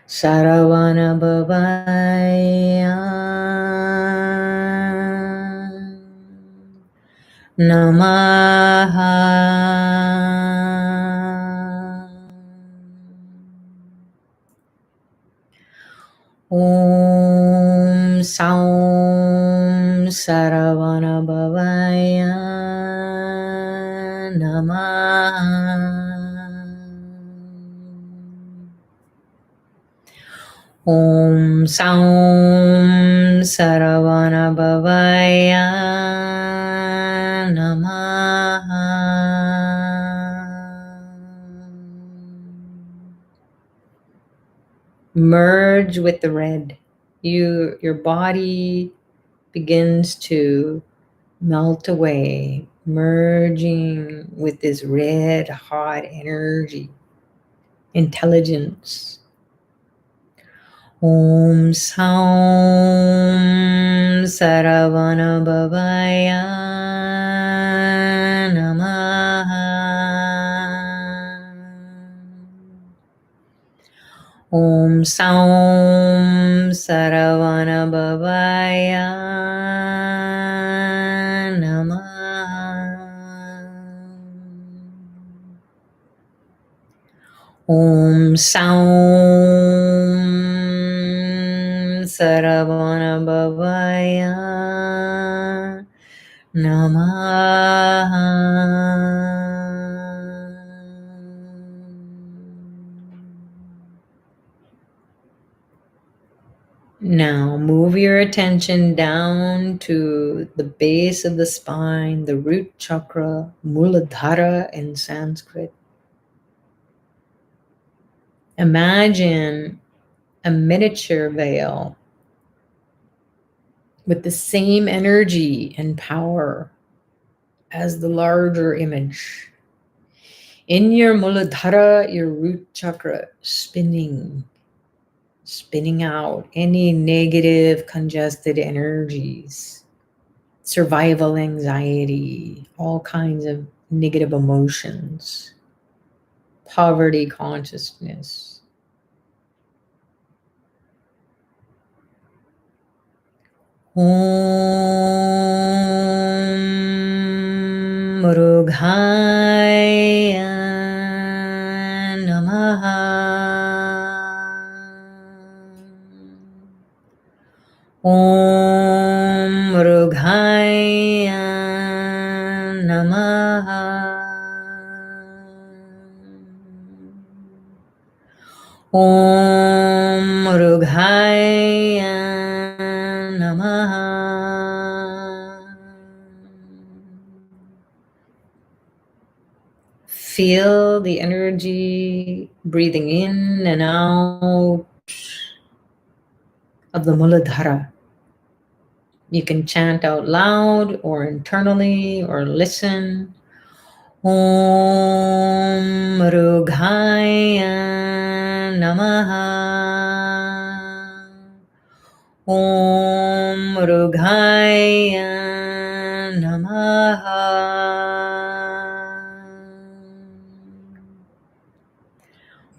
Saravana Bhavaya Namaha. Om Saum Saravana Bhavaya Namaha. Om Saum Saravana Bhavaya Namaha. Merge with the red. Your body begins to melt away, merging with this red hot energy, intelligence. Om Saum Saravana Bhavaya Namaha. Om Saum Saravana Bhavaya Namaha. Om Saum Saravana Bhavaya Namaha. Now move your attention down to the base of the spine, the root chakra, Muladhara in Sanskrit. Imagine a miniature veil with the same energy and power as the larger image. In your Muladhara, your root chakra, spinning out any negative, congested energies, survival anxiety, all kinds of negative emotions, poverty consciousness. Om Mrughaya Namaha. Om Mrughaya Namaha. Om Mrughaya Namaha. Feel the energy breathing in and out of the Muladhara. You can chant out loud or internally or listen. Om Mrughaya Namaha. Om Mrughaya Namaha.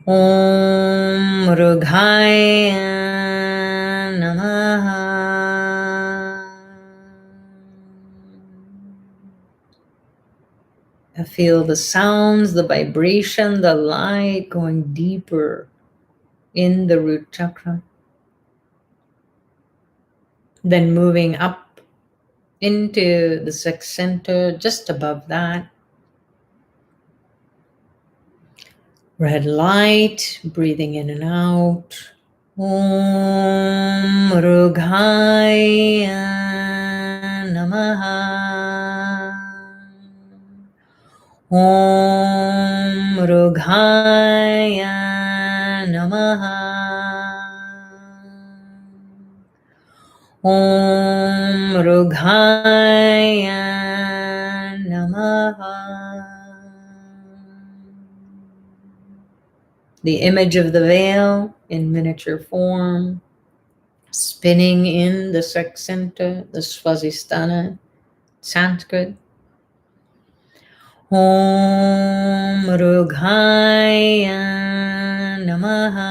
Om Mrughaya Namaha. I feel the sounds, the vibration, the light going deeper in the root chakra. Then moving up into the sixth center, just above that. Red light, breathing in and out. Om Mrughaya Namaha. Om Mrughaya Namaha. Om Mrughaya Namaha. The image of the veil in miniature form, spinning in the sixth center, the Svasthana, Sanskrit. Om Mrughaya Namaha.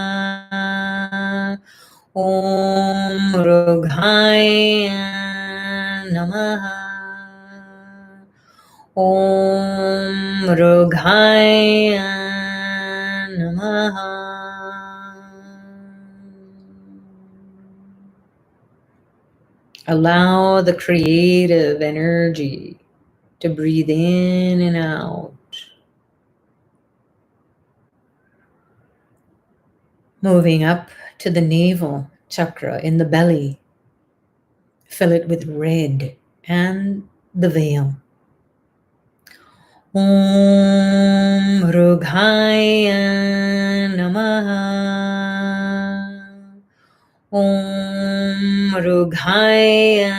Om Mrughaya Namaha. Om Mrughaya Namaha. Allow the creative energy to breathe in and out. Moving up to the navel chakra in the belly. Fill it with red and the veil. Om Mrughaya Namaha. Om Mrughaya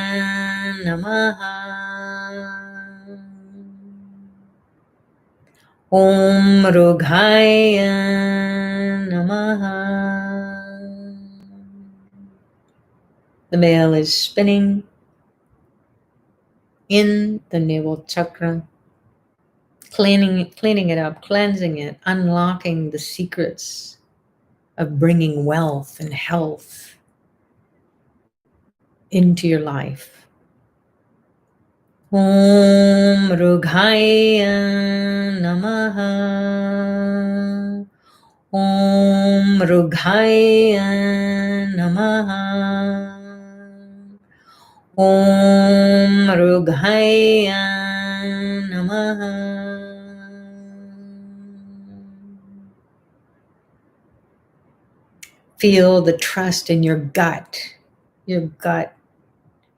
Namaha. Om Rughaya Namaha. The veil is spinning in the navel chakra, cleaning it up, cleansing it, unlocking the secrets of bringing wealth and health into your life. Om Rughaya Namaha. Om Rughaya Namaha. Om Rughaya Namaha. Feel the trust in your gut. Your gut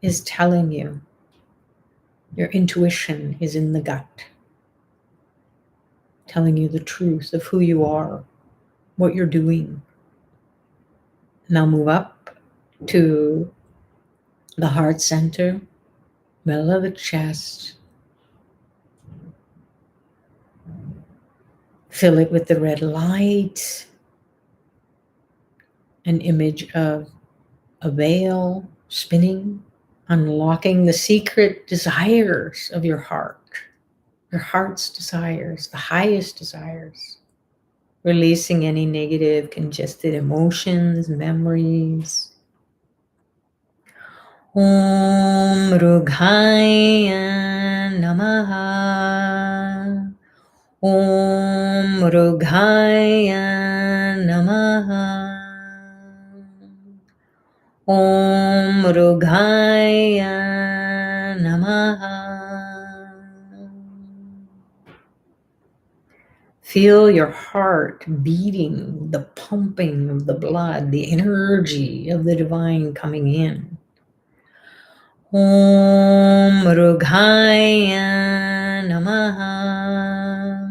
is telling you. Your intuition is in the gut, telling you the truth of who you are, what you're doing. Now move up to the heart center, middle of the chest. Fill it with the red light, an image of a veil spinning, unlocking the secret desires of your heart's desires, the highest desires, releasing any negative, congested emotions, memories. Om Rughaya Namaha. Om Rughaya Namaha. Om Rughaya Namaha. Feel your heart beating, the pumping of the blood, the energy of the divine coming in. Om Rughaya Namaha.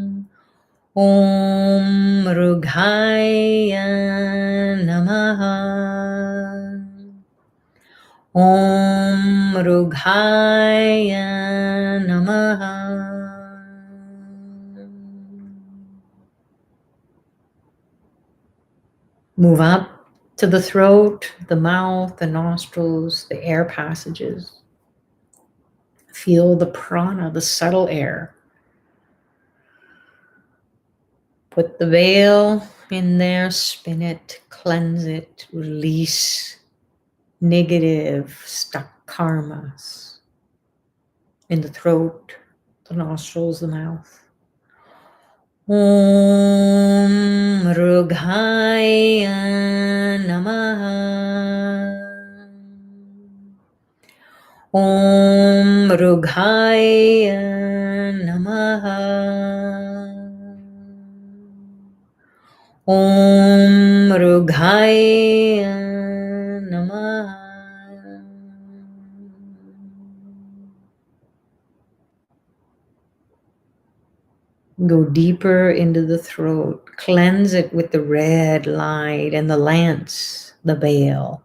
Om Rughaya Namaha. Om Rughaya Namaha. Move up to the throat, the mouth, the nostrils, the air passages. Feel the prana, the subtle air. Put the veil in there, spin it, cleanse it, release negative, stuck karmas in the throat, the nostrils, the mouth. Om Rughaya Namaha. Om Rughaya Namaha. Om Rughaya Namaha. Go deeper into the throat. Cleanse it with the red light and the lance, the veil.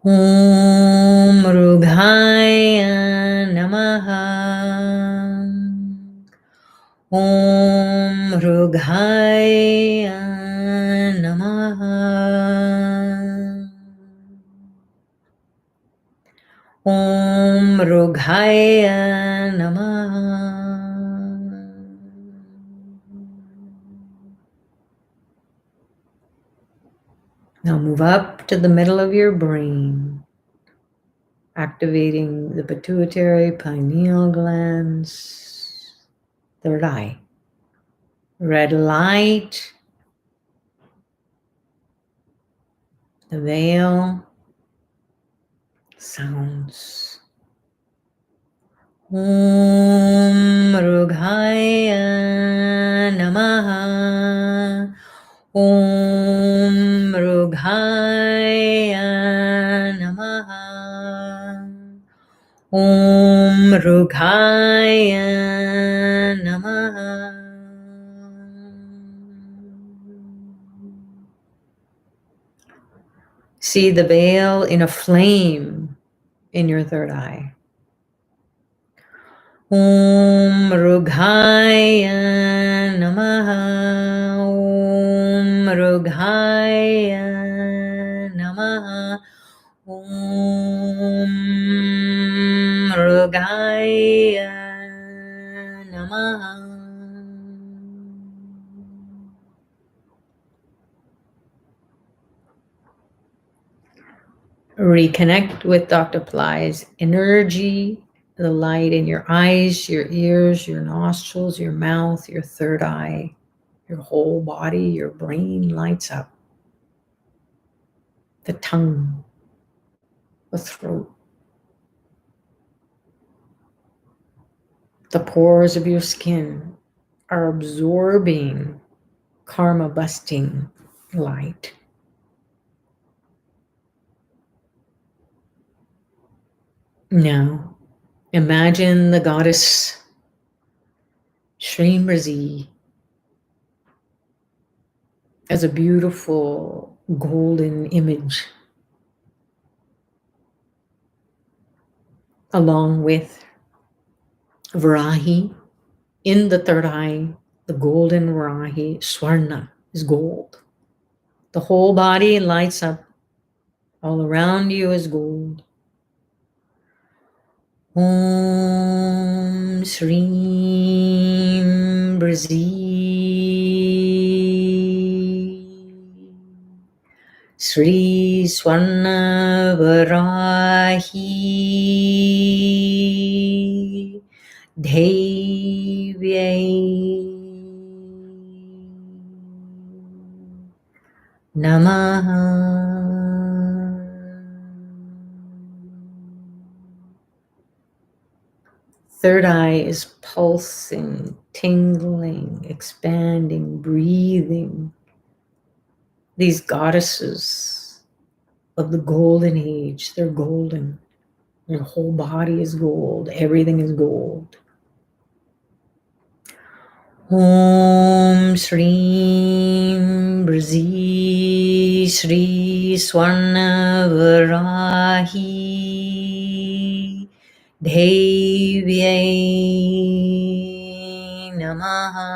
Om Rughaya Namaha. Om Rughaya Namaha. Om Rughaya Namaha. Now move up to the middle of your brain, activating the pituitary, pineal glands, third eye. Red light, the veil, sounds. Om Rughaya Namaha. Om Rughaya Namaha. Om Rughaya Namaha. See the veil in a flame in your third eye. Om Mrugaya Namaha. Om Mrugaya Namaha. Om Mrugaya Namaha. Reconnect with Dr. Pillai's energy, the light in your eyes, your ears, your nostrils, your mouth, your third eye, your whole body, your brain lights up. The tongue, the throat, the pores of your skin are absorbing karma busting light. Now, imagine the goddess Shrimrazi as a beautiful golden image, along with Varahi in the third eye, the golden Varahi, Swarna is gold. The whole body lights up. All around you is gold. Om Shrim Brazi Sri Swarna Varahi Devyai Namaha. Third eye is pulsing, tingling, expanding, breathing. These goddesses of the golden age, they're golden. Their whole body is gold. Everything is gold. Om Shrim Brazi Sri Swarna Varahi Devyai Namaha.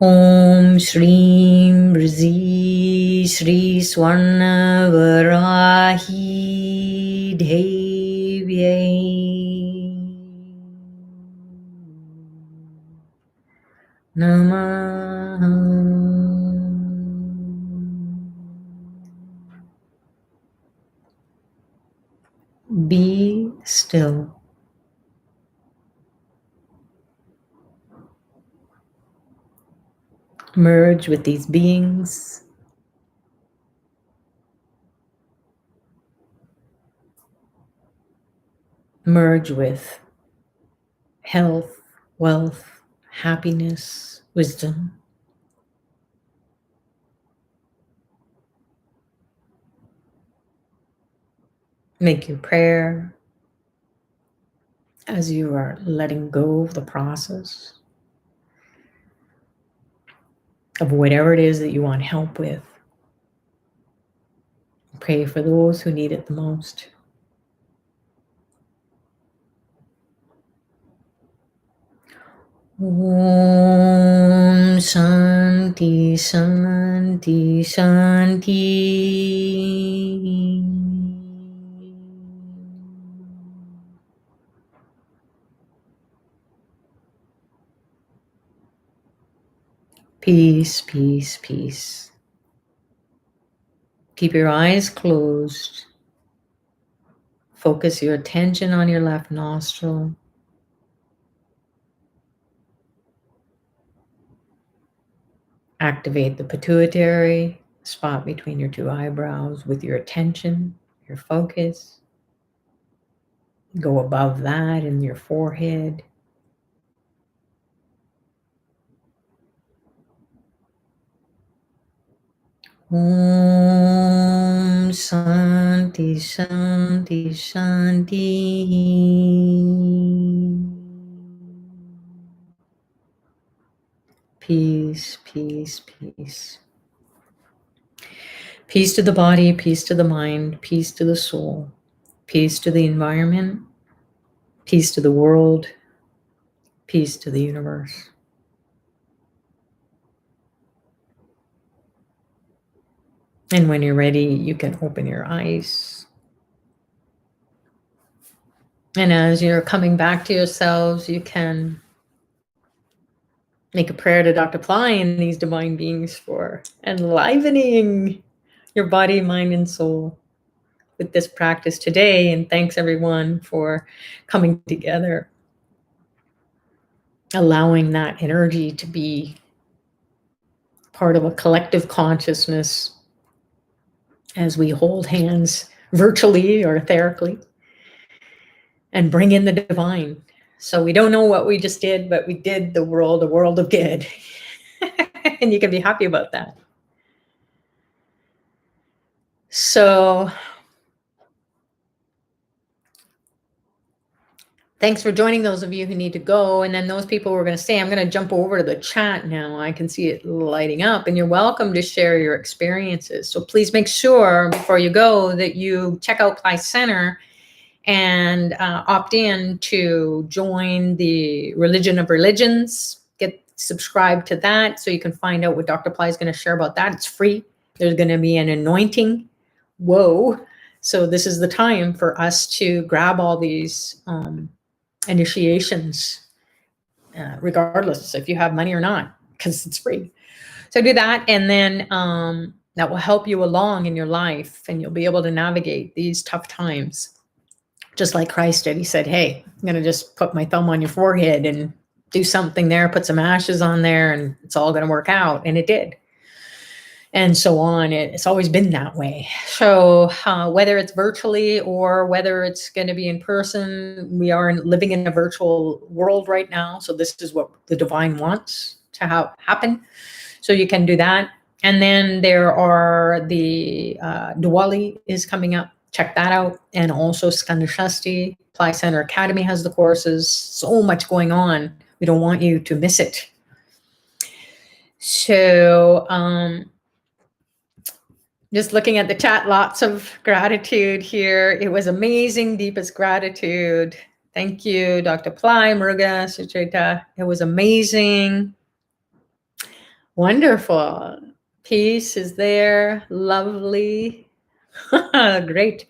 Om Shrim Brazi Sri Swarna Varahi Devyai Namaha. Be still. Merge with these beings. Merge with health, wealth, happiness, wisdom. Make your prayer as you are letting go of the process of whatever it is that you want help with. Pray for those who need it the most. Om Shanti Shanti Shanti. Peace, peace, peace. Keep your eyes closed. Focus your attention on your left nostril. Activate the pituitary, spot between your two eyebrows with your attention, your focus. Go above that in your forehead. Om Shanti Shanti Shanti. Peace, peace, peace. Peace to the body, peace to the mind, peace to the soul, peace to the environment, peace to the world, peace to the universe. And when you're ready, you can open your eyes. And as you're coming back to yourselves, you can make a prayer to Dr. Pillai and these divine beings for enlivening your body, mind, and soul with this practice today. And thanks everyone for coming together, allowing that energy to be part of a collective consciousness as we hold hands virtually or etherically and bring in the divine. So we don't know what we just did, but we did a world of good. And you can be happy about that. So thanks for joining those of you who need to go. And then those people who are going to stay, I'm going to jump over to the chat now. I can see it lighting up, and you're welcome to share your experiences. So please make sure before you go that you check out Pillai Center and opt in to join the Religion of Religions. Get subscribed to that so you can find out what Dr. Pillai is going to share about that. It's free. There's going to be an anointing. Whoa. So this is the time for us to grab all these initiations, regardless if you have money or not, because it's free. So do that, and then that will help you along in your life, and you'll be able to navigate these tough times. Just like Christ did. He said, hey, I'm going to just put my thumb on your forehead and do something there, put some ashes on there, and it's all going to work out. And it did. And so on. It's always been that way. So whether it's virtually or whether it's going to be in person, we are living in a virtual world right now. So this is what the divine wants to happen. So you can do that. And then there are the Diwali is coming up. Check that out. And also Skanda Shasti, Pillai Center Academy has the courses. So much going on. We don't want you to miss it. So just looking at the chat, lots of gratitude here. It was amazing. Deepest gratitude. Thank you, Dr. Pillai, Muruga, Sucheta. It was amazing. Wonderful. Peace is there. Lovely. Great.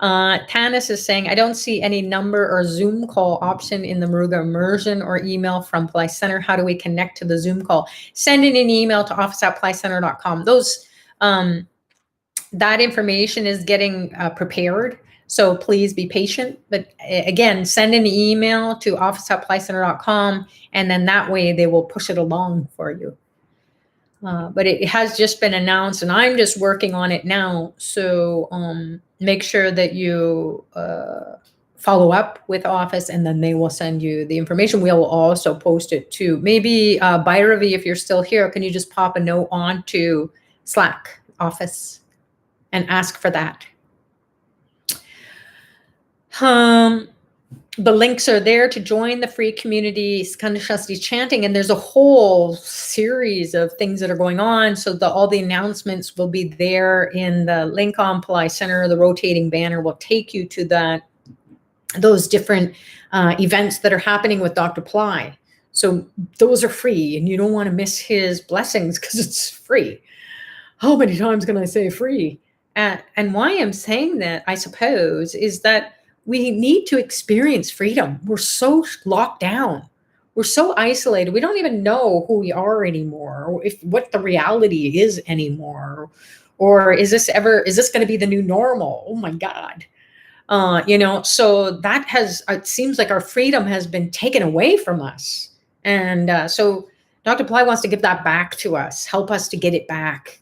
Tanis is saying, I don't see any number or Zoom call option in the Muruga immersion or email from Pillai Center. How do we connect to the Zoom call? Send in an email to office@pillaicenter.com. Those, that information is getting prepared. So please be patient. But again, send an email to office@pillaicenter.com, and then that way they will push it along for you. But it has just been announced, and I'm just working on it now. So make sure that you follow up with Office, and then they will send you the information. We'll also post it too. Maybe Bhairavi, if you're still here, can you just pop a note on to Slack Office and ask for that? The links are there to join the free community Skanda Shasti chanting, and there's a whole series of things that are going on. So all the announcements will be there in the link on Pillai Center. The rotating banner will take you to those different events that are happening with Dr. Pillai. So those are free, and you don't want to miss his blessings because it's free. How many times can I say free? And why I'm saying that, I suppose, is that we need to experience freedom. We're so locked down. We're so isolated. We don't even know who we are anymore, or what the reality is anymore. Or is this going to be the new normal? Oh my God. So it seems like our freedom has been taken away from us. And so Dr. Pillai wants to give that back to us, help us to get it back.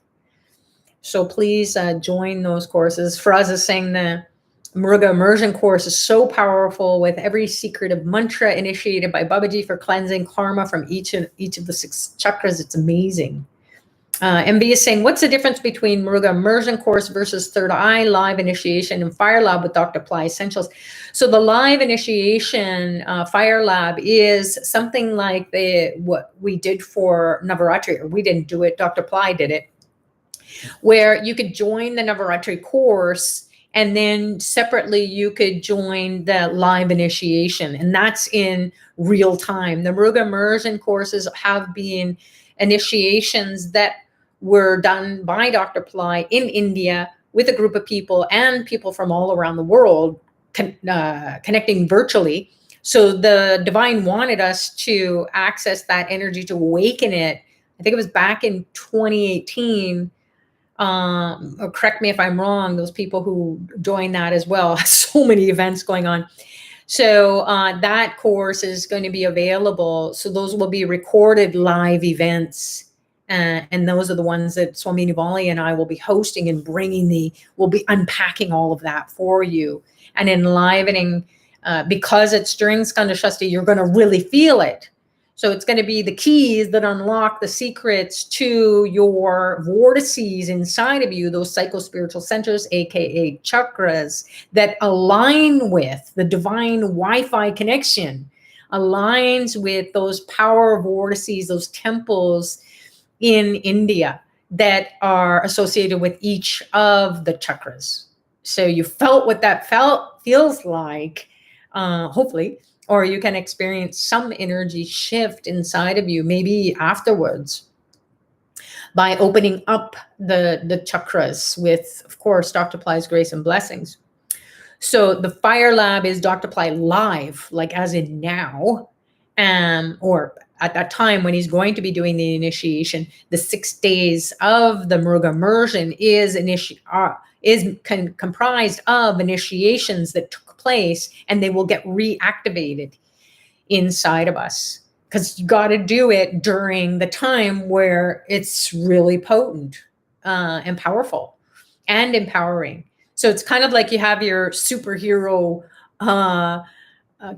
So please join those courses. For us, as saying, the Muruga immersion course is so powerful, with every secretive mantra initiated by Babaji for cleansing karma from each of the 6 chakras. It's amazing. MB is saying, what's the difference between Muruga immersion course versus Third Eye live initiation and Fire Lab with Dr. Pillai Essentials? So the live initiation Fire Lab is something like what we did for Navaratri, or we didn't do it, Dr. Pillai did it. where you could join the Navaratri course, and then separately you could join the live initiation, and that's in real time. The Muruga immersion courses have been initiations that were done by Dr. Pillai in India with a group of people and people from all around the world connecting virtually. So the divine wanted us to access that energy, to awaken it. I think it was back in 2018. Or correct me if I'm wrong, those people who joined that as well. So many events going on. So that course is going to be available. So those will be recorded live events. And those are the ones that Swami Nivali and I will be hosting and we'll be unpacking all of that for you and enlivening. Because it's during Skanda Shashti, you're going to really feel it. So it's going to be the keys that unlock the secrets to your vortices inside of you, those psychospiritual centers, aka chakras, that align with the divine Wi-Fi connection, aligns with those power vortices, those temples in India that are associated with each of the chakras. So you felt what that feels like, hopefully, or you can experience some energy shift inside of you, maybe afterwards, by opening up the chakras with, of course, Dr. Pillai's grace and blessings. So the Fire Lab is Dr. Pillai live, like as in now, or at that time when he's going to be doing the initiation. The 6 days of the Muruga immersion is comprised of initiations that took place, and they will get reactivated inside of us, because you got to do it during the time where it's really potent and powerful and empowering. So it's kind of like you have your superhero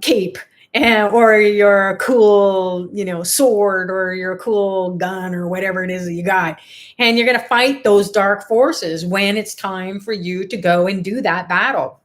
cape, or your cool, sword, or your cool gun, or whatever it is that you got. And you're going to fight those dark forces when it's time for you to go and do that battle.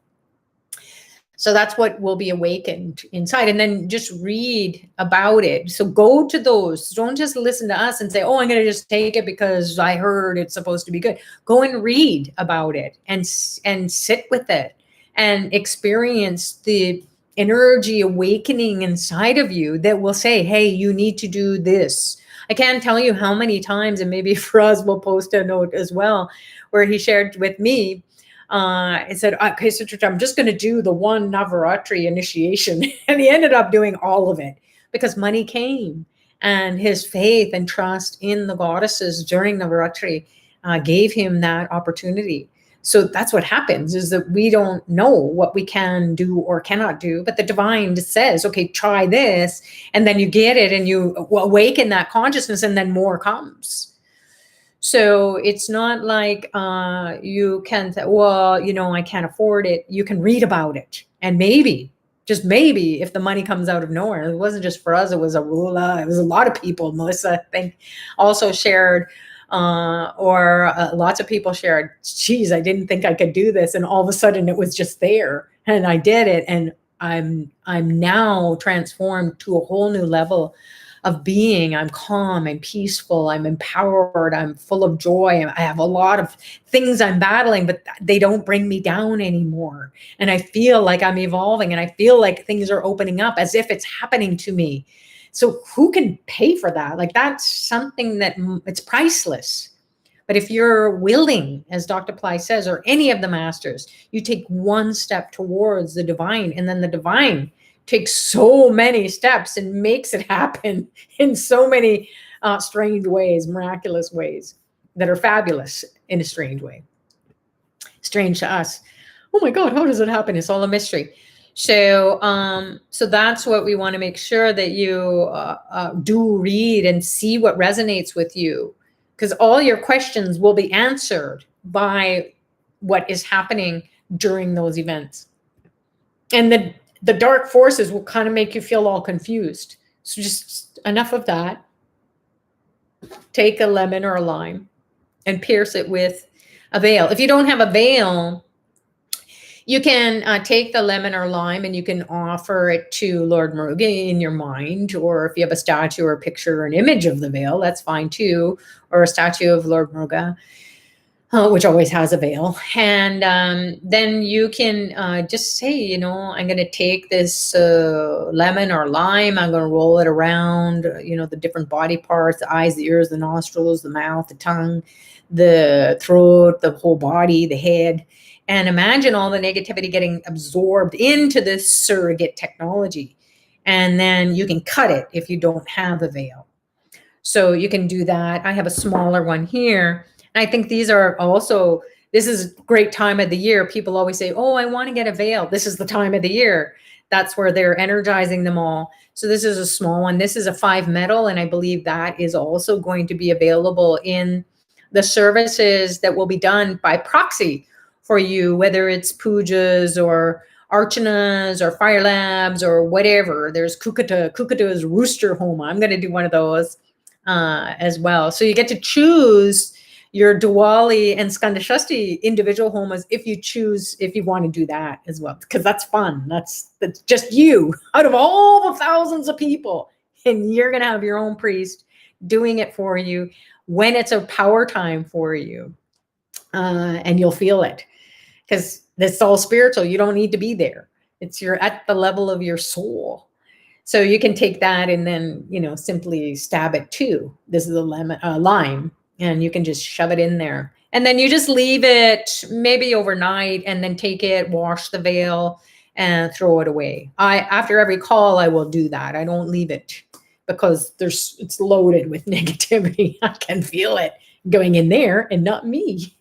So that's what will be awakened inside. And then just read about it. So go to those. Don't just listen to us and say, oh, I'm going to just take it because I heard it's supposed to be good. Go and read about it and sit with it and experience the energy awakening inside of you that will say, hey, you need to do this. I can't tell you how many times, and maybe Faraz will post a note as well, where he shared with me, and said, okay, so I'm just going to do the one Navaratri initiation. And he ended up doing all of it because money came, and his faith and trust in the goddesses during Navaratri gave him that opportunity. So that's what happens, is that we don't know what we can do or cannot do, but the divine says, okay, try this. And then you get it and you awaken that consciousness, and then more comes. So it's not like you can say, well, I can't afford it. You can read about it. And maybe, just maybe, if the money comes out of nowhere, it wasn't just for us, it was a lot of people. Melissa, I think, also shared, lots of people shared, geez, I didn't think I could do this. And all of a sudden it was just there, and I did it. And I'm now transformed to a whole new level of being. I'm calm, I'm peaceful, I'm empowered, I'm full of joy. I have a lot of things I'm battling, but they don't bring me down anymore. And I feel like I'm evolving, and I feel like things are opening up as if it's happening to me. So who can pay for that? Like, that's something that it's priceless. But if you're willing, as Dr. Pillai says, or any of the masters, you take one step towards the divine, and then the divine takes so many steps and makes it happen in so many strange ways, miraculous ways that are fabulous in a strange way. Strange to us. Oh my God, how does it happen? It's all a mystery. So that's what we want to make sure that you do read and see what resonates with you, because all your questions will be answered by what is happening during those events. And the dark forces will kind of make you feel all confused. So just enough of that. Take a lemon or a lime and pierce it with a veil. If you don't have a veil, you can take the lemon or lime and you can offer it to Lord Muruga in your mind, or if you have a statue or a picture or an image of the veil, that's fine too, or a statue of Lord Muruga. which always has a veil. And then you can just say, you know, I'm going to take this lemon or lime, I'm going to roll it around, you know, the different body parts, the eyes, the ears, the nostrils, the mouth, the tongue, the throat, the whole body, the head. And imagine all the negativity getting absorbed into this surrogate technology. And then you can cut it if you don't have a veil. So you can do that. I have a smaller one here. I think these are also, this is a great time of the year. People always say, oh, I want to get a veil. This is the time of the year. That's where they're energizing them all. So this is a small one. This is a 5 metal, and I believe that is also going to be available in the services that will be done by proxy for you, whether it's pujas or archanas or fire labs or whatever. There's Kukata. Kukata is rooster homa. I'm going to do one of those as well. So you get to choose your Diwali and Skandashashti individual homas if you choose, if you want to do that as well, because that's fun. That's just you out of all the thousands of people, and you're going to have your own priest doing it for you when it's a power time for you, and you'll feel it because it's all spiritual. You don't need to be there. You're at the level of your soul. So you can take that and then, you know, simply stab it too. This is a lime, and you can just shove it in there. And then you just leave it maybe overnight and then take it, wash the veil and throw it away. After every call, I will do that. I don't leave it because it's loaded with negativity. I can feel it going in there and not me.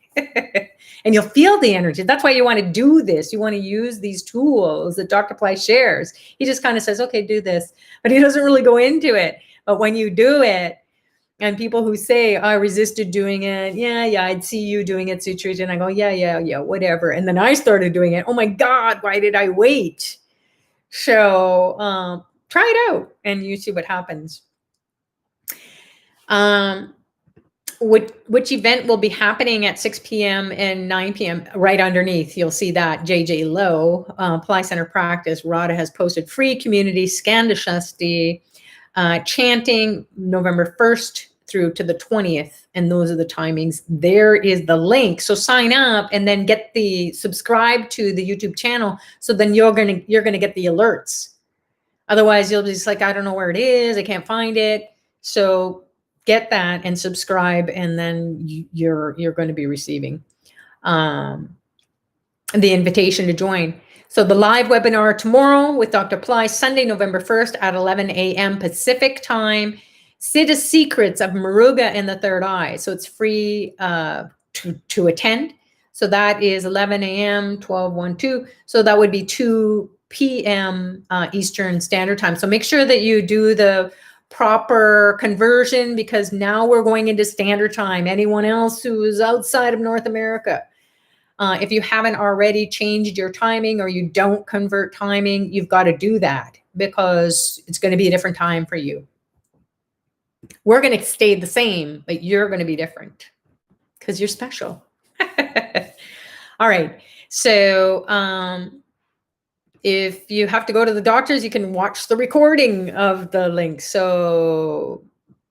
And you'll feel the energy. That's why you want to do this. You want to use these tools that Dr. Pillai shares. He just kind of says, okay, do this, but he doesn't really go into it. But when you do it, and people who say, I resisted doing it. Yeah, I'd see you doing it, Sutrija. And I go, yeah, whatever. And then I started doing it. Oh my God, why did I wait? So try it out and you see what happens. Which event will be happening at 6 p.m. and 9 p.m. right underneath. You'll see that JJ Low, Pillai Center Practice. Radha has posted free community Skandashashti chanting November 1st through to the 20th. And those are the timings. There is the link. So sign up and then subscribe to the YouTube channel. So then you're gonna get the alerts. Otherwise, you'll be just like, I don't know where it is. I can't find it. So get that and subscribe, and then you're going to be receiving the invitation to join. So the live webinar tomorrow with Dr. Pillai, Sunday, November 1st at 11 a.m. Pacific time. Siddha Secrets of Muruga and the Third Eye. So it's free to attend. So that is 11 a.m., 12/1/2. So that would be 2 p.m. Eastern Standard Time. So make sure that you do the proper conversion, because now we're going into standard time. Anyone else who is outside of North America, if you haven't already changed your timing or you don't convert timing, you've got to do that because it's going to be a different time for you. We're going to stay the same, but you're going to be different because you're special. All right. So, if you have to go to the doctors, you can watch the recording of the link. So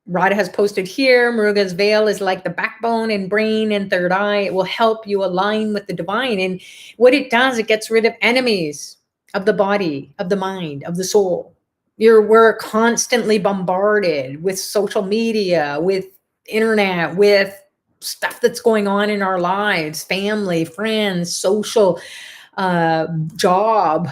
Radha has posted here, Muruga's veil is like the backbone and brain and third eye. It will help you align with the divine. And what it does, it gets rid of enemies of the body, of the mind, of the soul. We're constantly bombarded with social media, with internet, with stuff that's going on in our lives, family, friends, social, job,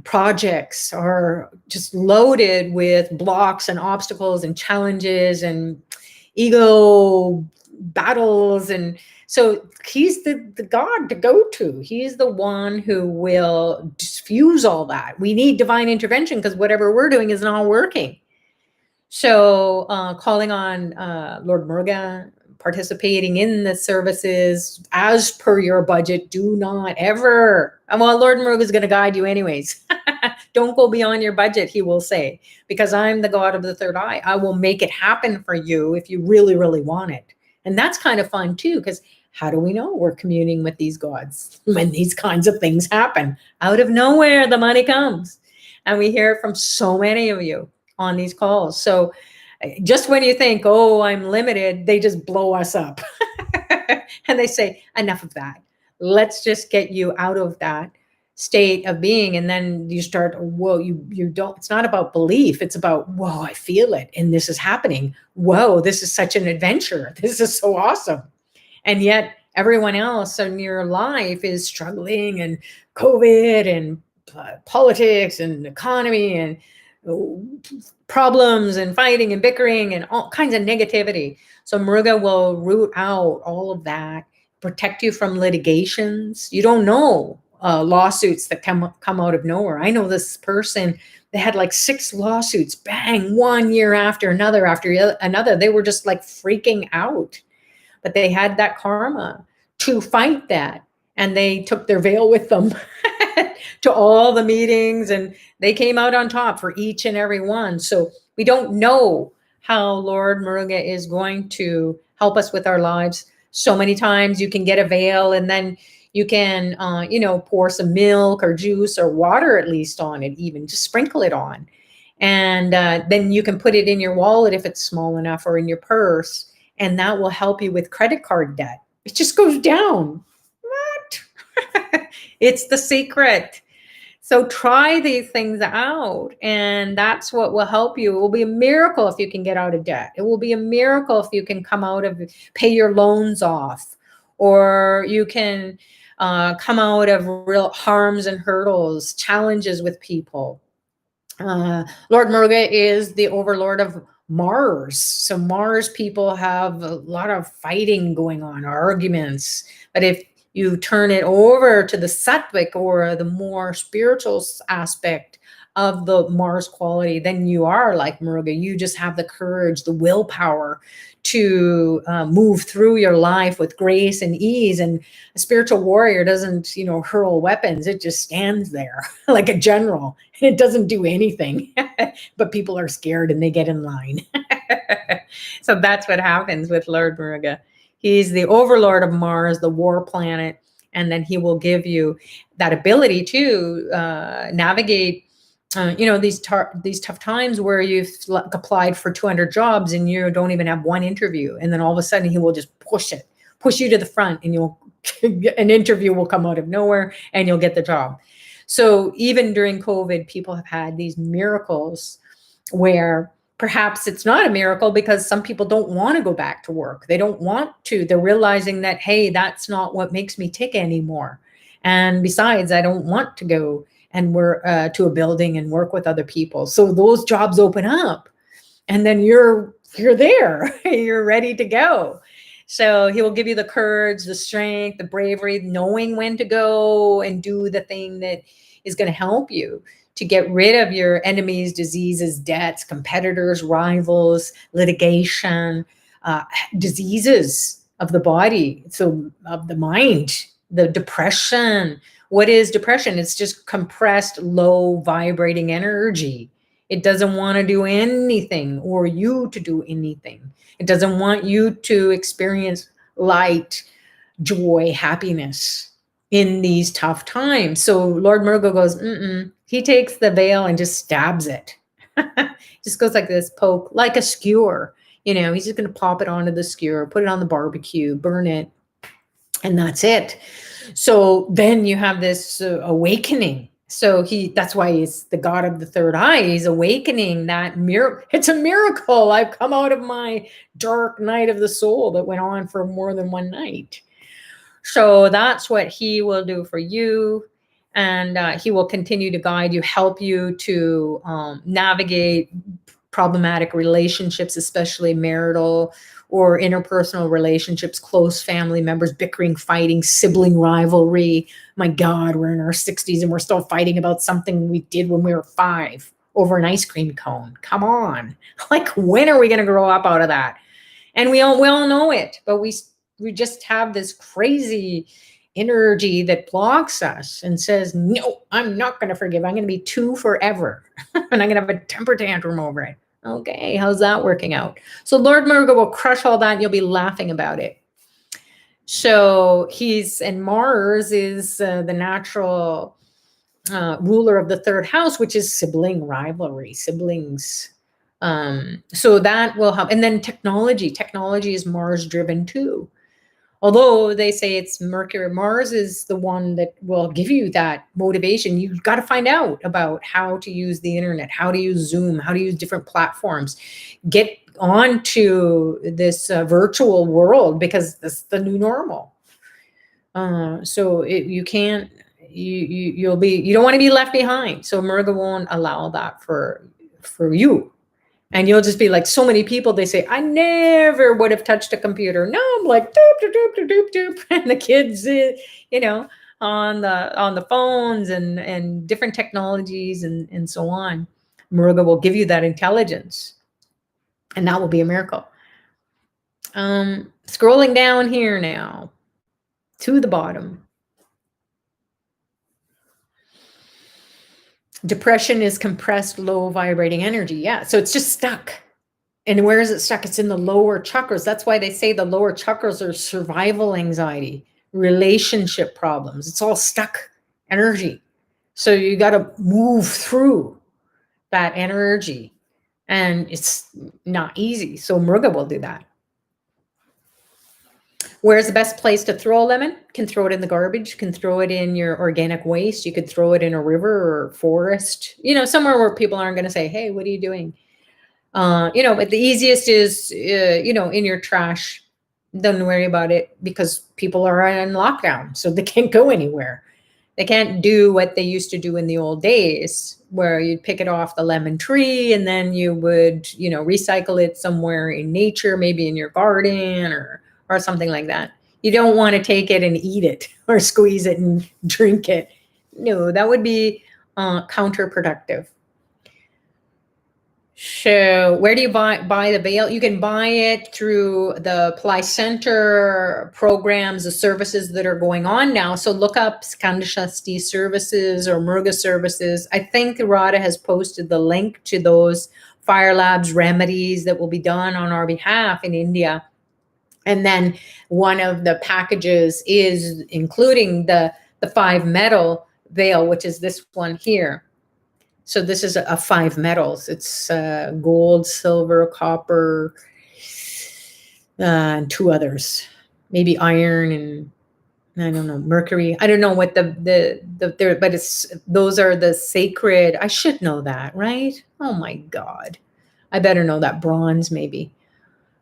projects are just loaded with blocks and obstacles and challenges and ego battles. And so he's the God to go to. He's the one who will diffuse all that. We need divine intervention because whatever we're doing is not working. So calling on Lord Muruga, participating in the services as per your budget. Do not ever, well, Lord Muruga is going to guide you anyways. Don't go beyond your budget, he will say, because I'm the God of the third eye. I will make it happen for you if you really, really want it. And that's kind of fun too, because how do we know we're communing with these gods when these kinds of things happen? Out of nowhere, the money comes. And we hear it from so many of you on these calls. So just when you think, oh, I'm limited, they just blow us up. And they say, enough of that. Let's just get you out of that state of being. And then you start, whoa, you don't, it's not about belief. It's about, whoa, I feel it. And this is happening. Whoa, this is such an adventure. This is so awesome. And yet everyone else in your life is struggling, and COVID and politics and economy and problems and fighting and bickering and all kinds of negativity. So Muruga will root out all of that, protect you from litigations. You don't know lawsuits that come out of nowhere. I know this person, they had like 6 lawsuits, bang, one year after another after another. They were just like freaking out, but they had that karma to fight that. And they took their veil with them to all the meetings, and they came out on top for each and every one. So we don't know how Lord Muruga is going to help us with our lives. So many times you can get a veil, and then you can, pour some milk or juice or water at least on it, even just sprinkle it on. And then you can put it in your wallet if it's small enough, or in your purse, and that will help you with credit card debt. It just goes down. What? It's the secret. So try these things out, and that's what will help you. It will be a miracle if you can get out of debt. It will be a miracle if you can come out of, pay your loans off, or you can come out of real harms and hurdles, challenges with people. Lord Muruga is the overlord of Mars. So Mars people have a lot of fighting going on, arguments. But if you turn it over to the sattvic, or the more spiritual aspect of the Mars quality, then you are like Muruga. You just have the courage, the willpower to move through your life with grace and ease. And a spiritual warrior doesn't, hurl weapons. It just stands there like a general. It doesn't do anything, but people are scared and they get in line. So that's what happens with Lord Muruga. He's the overlord of Mars, the war planet, and then he will give you that ability to navigate, these tough times where you've applied for 200 jobs and you don't even have one interview, and then all of a sudden he will just push you to the front, and an interview will come out of nowhere, and you'll get the job. So even during COVID, people have had these miracles where perhaps it's not a miracle because some people don't want to go back to work. They don't want to. They're realizing that, hey, that's not what makes me tick anymore. And besides, I don't want to go and work to a building and work with other people. So those jobs open up, and then you're there. You're ready to go. So he will give you the courage, the strength, the bravery, knowing when to go and do the thing that is going to help you to get rid of your enemies, diseases, debts, competitors, rivals, litigation, diseases of the body, so of the mind, the depression. What is depression? It's just compressed, low vibrating energy. It doesn't want to do anything, or you to do anything. It doesn't want you to experience light, joy, happiness in these tough times. So Lord Muruga goes, he takes the veil and just stabs it. Just goes like this, poke, like a skewer. He's just going to pop it onto the skewer, put it on the barbecue, burn it, and that's it. So then you have this awakening. So that's why he's the god of the third eye. He's awakening that miracle. It's a miracle. I've come out of my dark night of the soul that went on for more than one night. So that's what he will do for you. And he will continue to guide you, help you to navigate problematic relationships, especially marital or interpersonal relationships, close family members, bickering, fighting, sibling rivalry. My God, we're in our 60s and we're still fighting about something we did when we were 5 over an ice cream cone. Come on. Like, when are we going to grow up out of that? And we all know it, but we just have this crazy energy that blocks us and says, no, I'm not going to forgive. I'm going to be 2 forever. And I'm going to have a temper tantrum over it. Okay, how's that working out? So Lord Muruga will crush all that and you'll be laughing about it. So and Mars is the natural ruler of the 3rd house, which is sibling rivalry, siblings. So that will help. And then technology is Mars driven too. Although they say it's Mercury, Mars is the one that will give you that motivation. You've got to find out about how to use the internet, how to use Zoom, how to use different platforms. Get onto this virtual world, because this is the new normal. So you can't, you don't want to be left behind. So Murga won't allow that for you. And you'll just be like, so many people, they say, I never would have touched a computer. No, I'm like, doop, doop, doop, doop, doop, doop. And the kids, on the phones and different technologies and so on. Muruga will give you that intelligence. And that will be a miracle. Scrolling down here now to the bottom. Depression is compressed, low vibrating energy. Yeah, so it's just stuck. And where is it stuck? It's in the lower chakras. That's why they say the lower chakras are survival anxiety, relationship problems. It's all stuck energy. So you got to move through that energy. And it's not easy. So Muruga will do that. Where's the best place to throw a lemon? You can throw it in the garbage. You can throw it in your organic waste. You could throw it in a river or forest, somewhere where people aren't going to say, hey, what are you doing? But the easiest is, in your trash. Don't worry about it, because people are in lockdown, so they can't go anywhere. They can't do what they used to do in the old days, where you'd pick it off the lemon tree and then you would, recycle it somewhere in nature, maybe in your garden or something like that. You don't want to take it and eat it or squeeze it and drink it. No, that would be counterproductive. So where do you buy the veil? You can buy it through the Pillai Center programs, the services that are going on now. So look up Skandashasti services or Muruga services. I think Radha has posted the link to those Fire Labs remedies that will be done on our behalf in India. And then one of the packages is including the 5 metal veil, which is this one here. So this is a 5 metals. It's gold, silver, copper, and 2 others, maybe iron and I don't know, mercury. I don't know what but those are the sacred. I should know that, right? Oh my God, I better know that. Bronze maybe,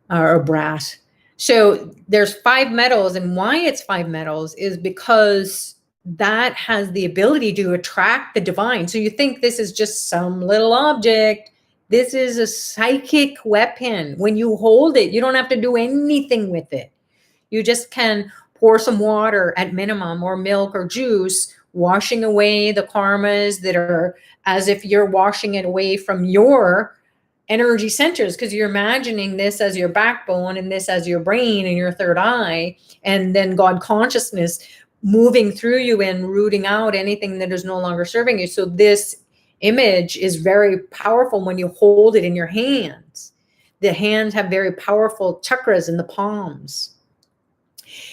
or brass. So there's 5 metals, and why it's 5 metals is because that has the ability to attract the divine. So you think this is just some little object. This is a psychic weapon. When you hold it, you don't have to do anything with it. You just can pour some water at minimum, or milk or juice, washing away the karmas that are as if you're washing it away from your energy centers, because you're imagining this as your backbone and this as your brain and your third eye, and then God consciousness moving through you and rooting out anything that is no longer serving you. So this image is very powerful when you hold it in your hands. The hands have very powerful chakras in the palms.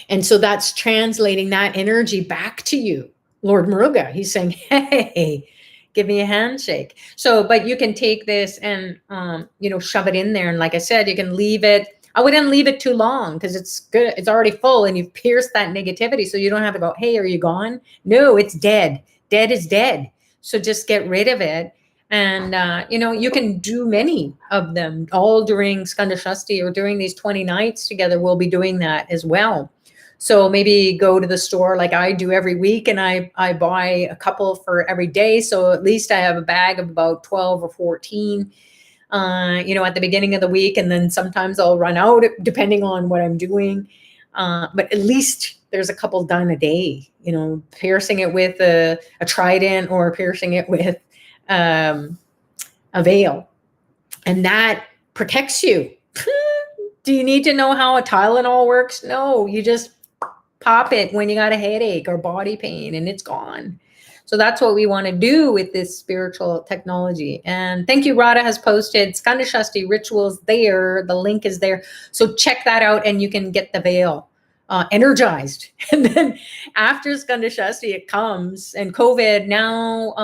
And so that's translating that energy back to you. Lord Muruga, he's saying, hey, give me a handshake. So, but you can take this and, shove it in there. And like I said, you can leave it. I wouldn't leave it too long, because it's good. It's already full and you've pierced that negativity. So you don't have to go, hey, are you gone? No, it's dead. Dead is dead. So just get rid of it. And, you can do many of them all during Skandashasti, or during these 20 nights together. We'll be doing that as well. So maybe go to the store like I do every week, and I buy a couple for every day. So at least I have a bag of about 12 or 14, at the beginning of the week. And then sometimes I'll run out depending on what I'm doing. But at least there's a couple done a day, piercing it with a trident, or piercing it with a veil. And that protects you. Do you need to know how a Tylenol works? No, you just pop it when you got a headache or body pain and it's gone. So that's what we want to do with this spiritual technology. And thank you, Radha has posted Skandashasti rituals there. The link is there. So check that out and you can get the veil energized. And then after Skandashasti, it comes, and COVID now,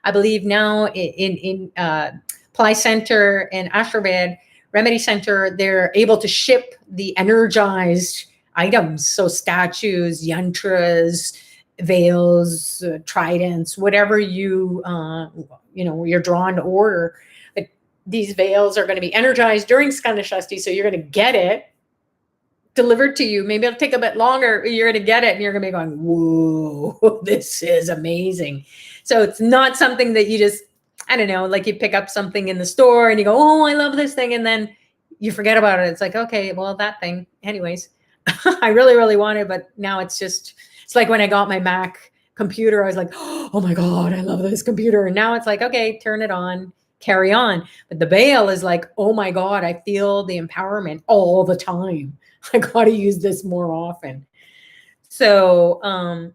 I believe now in Pillai Center and Ashraved Remedy Center, they're able to ship the energized items. So statues, yantras, veils, tridents, whatever you're drawn to order. But these veils are going to be energized during Skanda Shashti, so you're going to get it delivered to you. Maybe it'll take a bit longer. You're going to get it and you're going to be going, whoa, this is amazing. So it's not something that you just, I don't know, like you pick up something in the store and you go, oh, I love this thing. And then you forget about it. It's like, okay, well, that thing, anyways, I really, really want it. But now it's like when I got my Mac computer, I was like, oh my God, I love this computer. And now it's like, okay, turn it on, carry on. But the veil is like, oh my God, I feel the empowerment all the time. I got to use this more often. So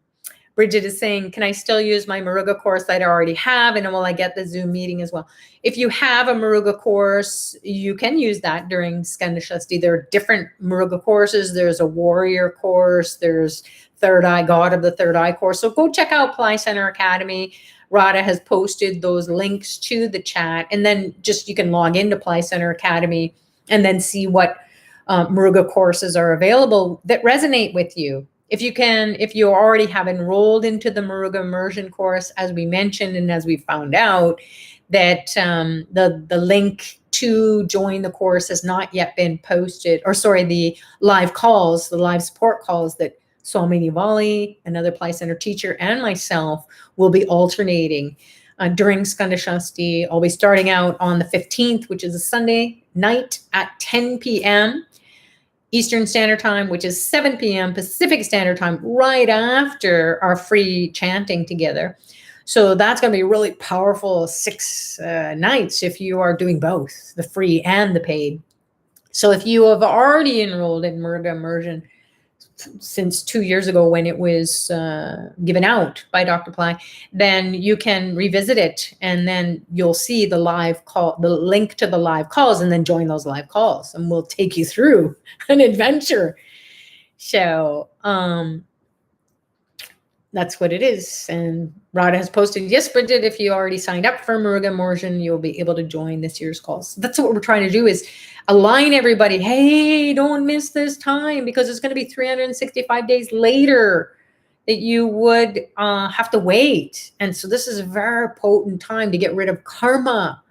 Bridget is saying, can I still use my Muruga course that I already have? And will I get the Zoom meeting as well? If you have a Muruga course, you can use that during Skanda Shashti. There are different Muruga courses. There's a warrior course. There's Third Eye, God of the Third Eye course. So go check out Pillai Center Academy. Radha has posted those links to the chat. And then just you can log into Pillai Center Academy and then see what Muruga courses are available that resonate with you. If you already have enrolled into the Muruga immersion course, as we mentioned and as we found out, that the link to join the course has not yet been posted, or sorry, the live support calls that Swami Nivali, another Pillai Center teacher, and myself will be alternating during Skanda Shashti. I'll be starting out on the 15th, which is a Sunday night at 10 p.m. Eastern Standard Time, which is 7 p.m. Pacific Standard Time, right after our free chanting together. So that's going to be really powerful 6 nights if you are doing both, the free and the paid. So if you have already enrolled in Muruga Immersion since 2 years ago when it was given out by Dr. Pillai, then you can revisit it and then you'll see the link to the live calls, and then join those live calls and we'll take you through an adventure. So that's what it is. And Radha has posted, yes, Bridget, if you already signed up for Muruga Immersion, you'll be able to join this year's calls. That's what we're trying to do, is align everybody. Hey, don't miss this time, because it's going to be 365 days later that you would have to wait. And so this is a very potent time to get rid of karma,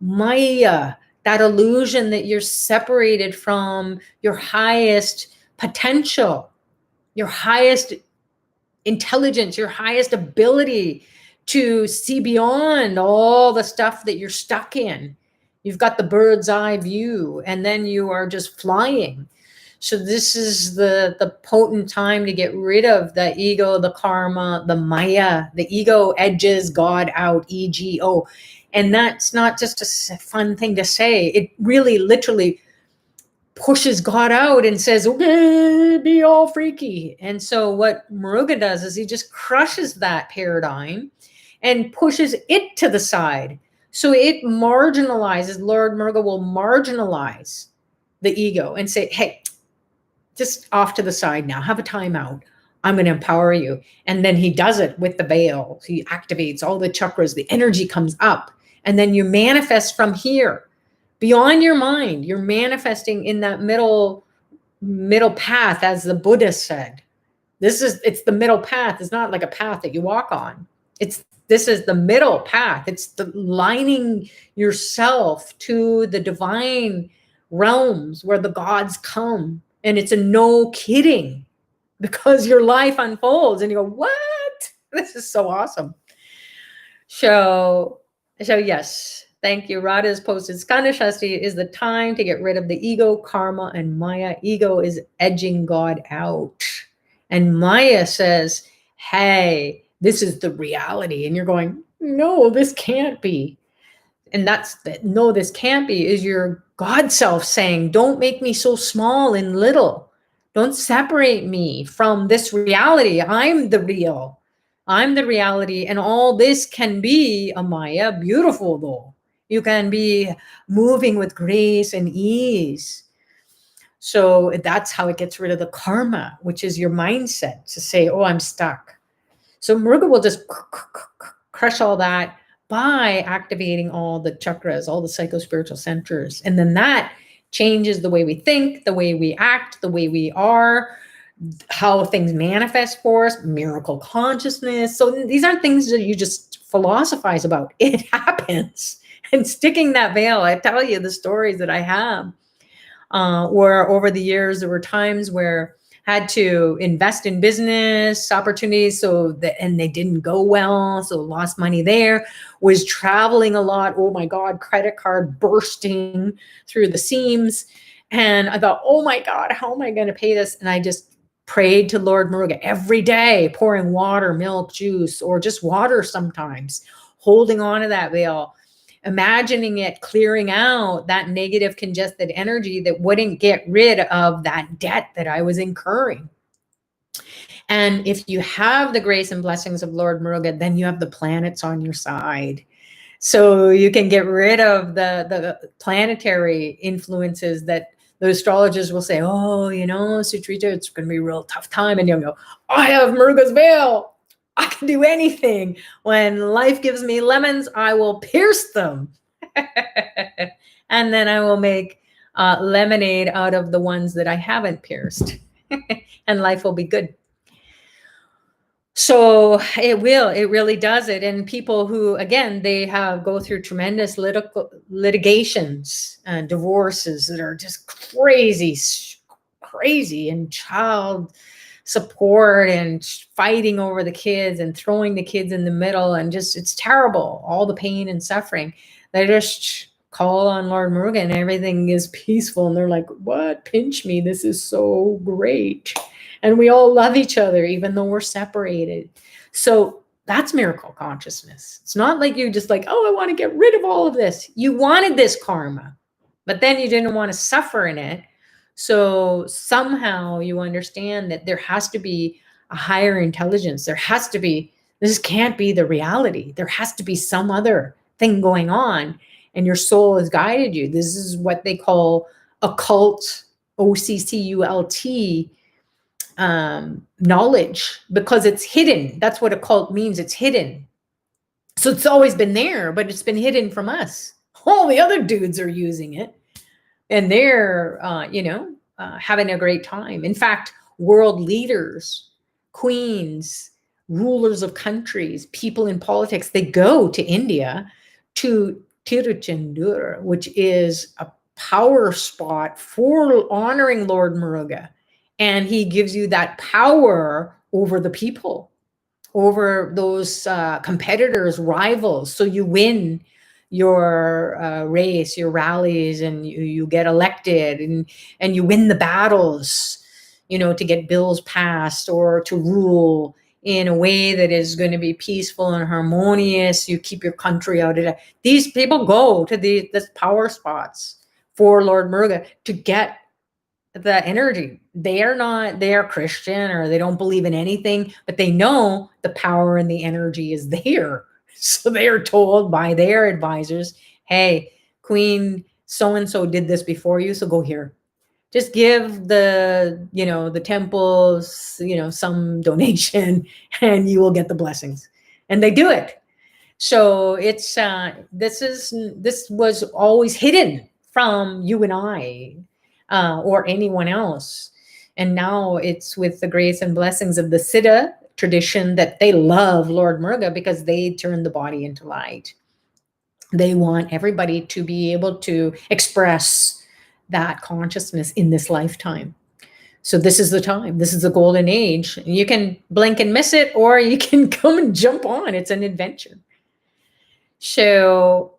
maya, that illusion that you're separated from your highest potential, your highest intelligence, your highest ability to see beyond all the stuff that you're stuck in. You've got the bird's eye view, and then you are just flying. So this is the potent time to get rid of the ego, the karma, the maya. The ego edges God out, ego. And that's not just a fun thing to say. It really literally pushes God out and says, okay, be all freaky. And so what Muruga does is he just crushes that paradigm and pushes it to the side. So it marginalizes, Lord Muruga will marginalize the ego and say, hey, just off to the side now, have a timeout. I'm going to empower you. And then he does it with the veil. He activates all the chakras, the energy comes up, and then you manifest from here. Beyond your mind, you're manifesting in that middle path, as the Buddha said. It's the middle path. It's not like a path that you walk on. This is the middle path. It's the lining yourself to the divine realms where the gods come. And it's a no kidding, because your life unfolds and you go, what? This is so awesome. So yes. Thank you. Radha has posted, Skanda Shashti is the time to get rid of the ego, karma, and maya. Ego is edging God out. And maya says, hey, this is the reality. And you're going, no, this can't be. And no, this can't be, is your God self saying, don't make me so small and little. Don't separate me from this reality. I'm the real. I'm the reality. And all this can be a maya, beautiful though. You can be moving with grace and ease. So that's how it gets rid of the karma, which is your mindset to say, oh, I'm stuck. So Muruga will just crush all that by activating all the chakras, all the psycho-spiritual centers. And then that changes the way we think, the way we act, the way we are. how things manifest for us, miracle consciousness. So these aren't things that you just philosophize about. It happens. And sticking that veil, I tell you the stories that I have, where over the years, there were times where I had to invest in business opportunities, and they didn't go well, so lost money there, was traveling a lot. Oh my God, credit card bursting through the seams. And I thought, oh my God, how am I going to pay this? And I just prayed to Lord Muruga every day, pouring water, milk, juice, or just water sometimes, holding on to that veil, imagining it clearing out that negative congested energy that wouldn't get rid of that debt that I was incurring. And if you have the grace and blessings of Lord Muruga, then you have the planets on your side. So you can get rid of the planetary influences that the astrologers will say, oh, Sutrita, it's going to be a real tough time. And you'll go, I have Muruga's veil. I can do anything. When life gives me lemons, I will pierce them. And then I will make lemonade out of the ones that I haven't pierced. And life will be good. So it really does it. And people who, again, they go through tremendous litigations and divorces that are just crazy, and child support and fighting over the kids and throwing the kids in the middle, and just, it's terrible, all the pain and suffering. They just call on Lord Muruga and everything is peaceful. And they're like, what? Pinch me. This is so great. And we all love each other, even though we're separated. So that's miracle consciousness. It's not like you just like, oh, I want to get rid of all of this. You wanted this karma, but then you didn't want to suffer in it. So somehow you understand that there has to be a higher intelligence. This can't be the reality. There has to be some other thing going on. And your soul has guided you. This is what they call occult, OCCULT, knowledge, because it's hidden. That's what occult means. It's hidden. So it's always been there, but it's been hidden from us. All the other dudes are using it, and they're, having a great time. In fact, world leaders, queens, rulers of countries, people in politics, they go to India, to Tiruchendur, which is a power spot for honoring Lord Muruga. And he gives you that power over the people, over those competitors, rivals. So you win your race, your rallies, and you get elected, and you win the battles, to get bills passed or to rule in a way that is going to be peaceful and harmonious. You keep your country out of it. These people go to these power spots for Lord Muruga to get the energy. They are Christian, or they don't believe in anything, but they know the power and the energy is there. So they are told by their advisors, hey, Queen so-and-so did this before you, so go here. Just give the temples, some donation, and you will get the blessings. And they do it. So it's, this was always hidden from you and I, or anyone else. And now it's with the grace and blessings of the Siddha tradition that they love Lord Muruga, because they turn the body into light. They want everybody to be able to express that consciousness in this lifetime. So this is the time. This is the golden age. You can blink and miss it, or you can come and jump on. It's an adventure. So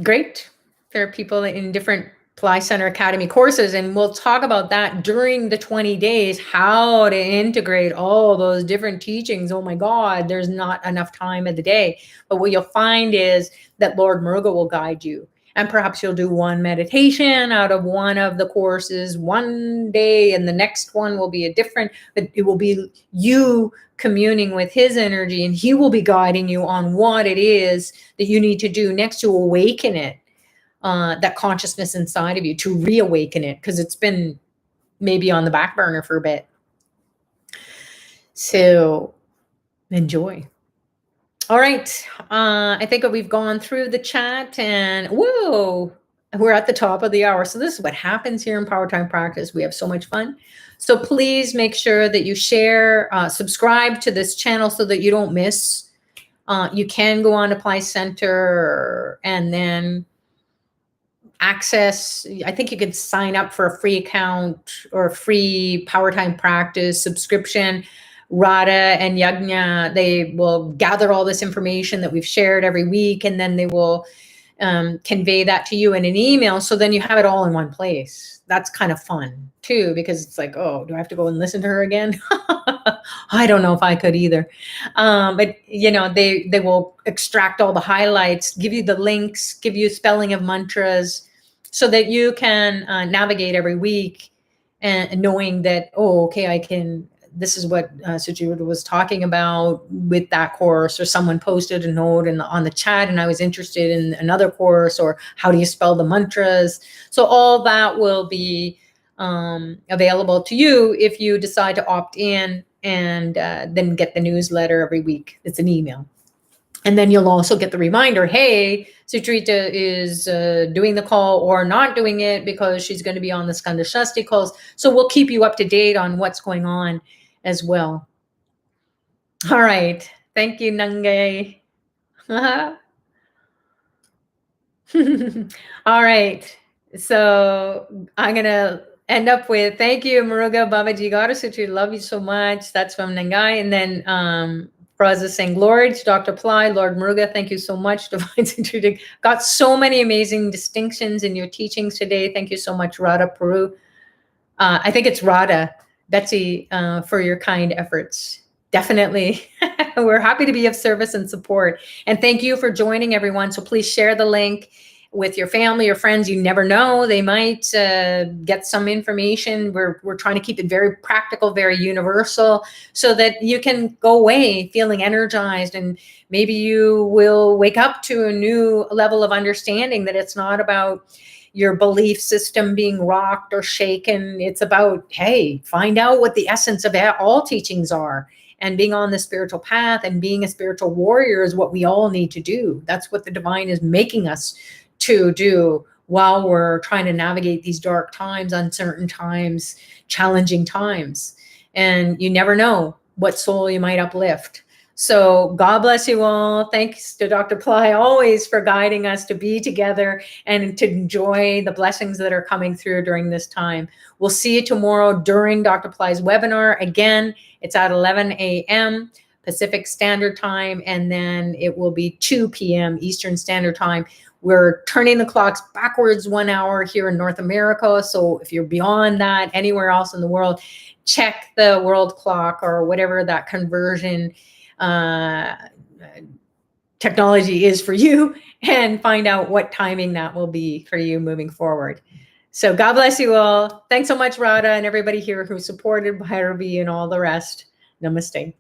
great. There are people in different Pillai Center Academy courses, and we'll talk about that during the 20 days, how to integrate all those different teachings. Oh my God, there's not enough time of the day. But what you'll find is that Lord Muruga will guide you. And perhaps you'll do one meditation out of one of the courses one day, and the next one will be but it will be you communing with his energy, and he will be guiding you on what it is that you need to do next to awaken it, that consciousness inside of you, to reawaken it, because it's been maybe on the back burner for a bit. So enjoy. All right. I think we've gone through the chat, and whoa, We're at the top of the hour. So this is what happens here in Power Time Practice. We have so much fun. So please make sure that you share, subscribe to this channel so that you don't miss. You can go on Apply Center and then access. I think you could sign up for a free account or a free Power Time Practice subscription. Radha and Yajna, they will gather all this information that we've shared every week, and then they will convey that to you in an email. So then you have it all in one place. That's kind of fun too, because it's like, oh, do I have to go and listen to her again? I don't know if I could either. But you know, they will extract all the highlights, give you the links, give you spelling of mantras, so that you can navigate every week and knowing that, oh, okay, I can. This is what Sujuta was talking about with that course, or someone posted a note on the chat and I was interested in another course, or how do you spell the mantras? So all that will be available to you if you decide to opt in and then get the newsletter every week. It's an email. And then you'll also get the reminder, hey, Sutrita is doing the call or not doing it because she's going to be on the Skanda Shasti calls. So we'll keep you up to date on what's going on as well. All right. Thank you, Nange. All right. So I'm going to end up with, thank you, Muruga Babaji Sutrita. Love you so much. That's from Nangai. And then Praza saying, glory to Dr. Pillai, Lord Muruga, thank you so much. Divine Sutrita. Got so many amazing distinctions in your teachings today. Thank you so much, Radha Peru. I think it's Radha. Betsy, for your kind efforts. Definitely. We're happy to be of service and support. And thank you for joining, everyone. So please share the link with your family or friends. You never know. They might get some information. We're trying to keep it very practical, very universal, so that you can go away feeling energized. And maybe you will wake up to a new level of understanding that it's not about your belief system being rocked or shaken. It's about, hey, find out what the essence of all teachings are. And being on the spiritual path and being a spiritual warrior is what we all need to do. That's what the divine is making us to do while we're trying to navigate these dark times, uncertain times, challenging times. And you never know what soul you might uplift. So God bless you all. Thanks to Dr. Pillai always for guiding us to be together and to enjoy the blessings that are coming through during this time. We'll see you tomorrow during Dr. Pillai's webinar. Again, it's at 11 a.m. Pacific Standard Time, and then it will be 2 p.m. Eastern Standard Time. We're turning the clocks backwards 1 hour here in North America. So if you're beyond that, anywhere else in the world, check the world clock or whatever that conversion technology is for you, and find out what timing that will be for you moving forward. So God bless you all. Thanks so much, Radha, and everybody here who supported Bhairavi and all the rest. Namaste.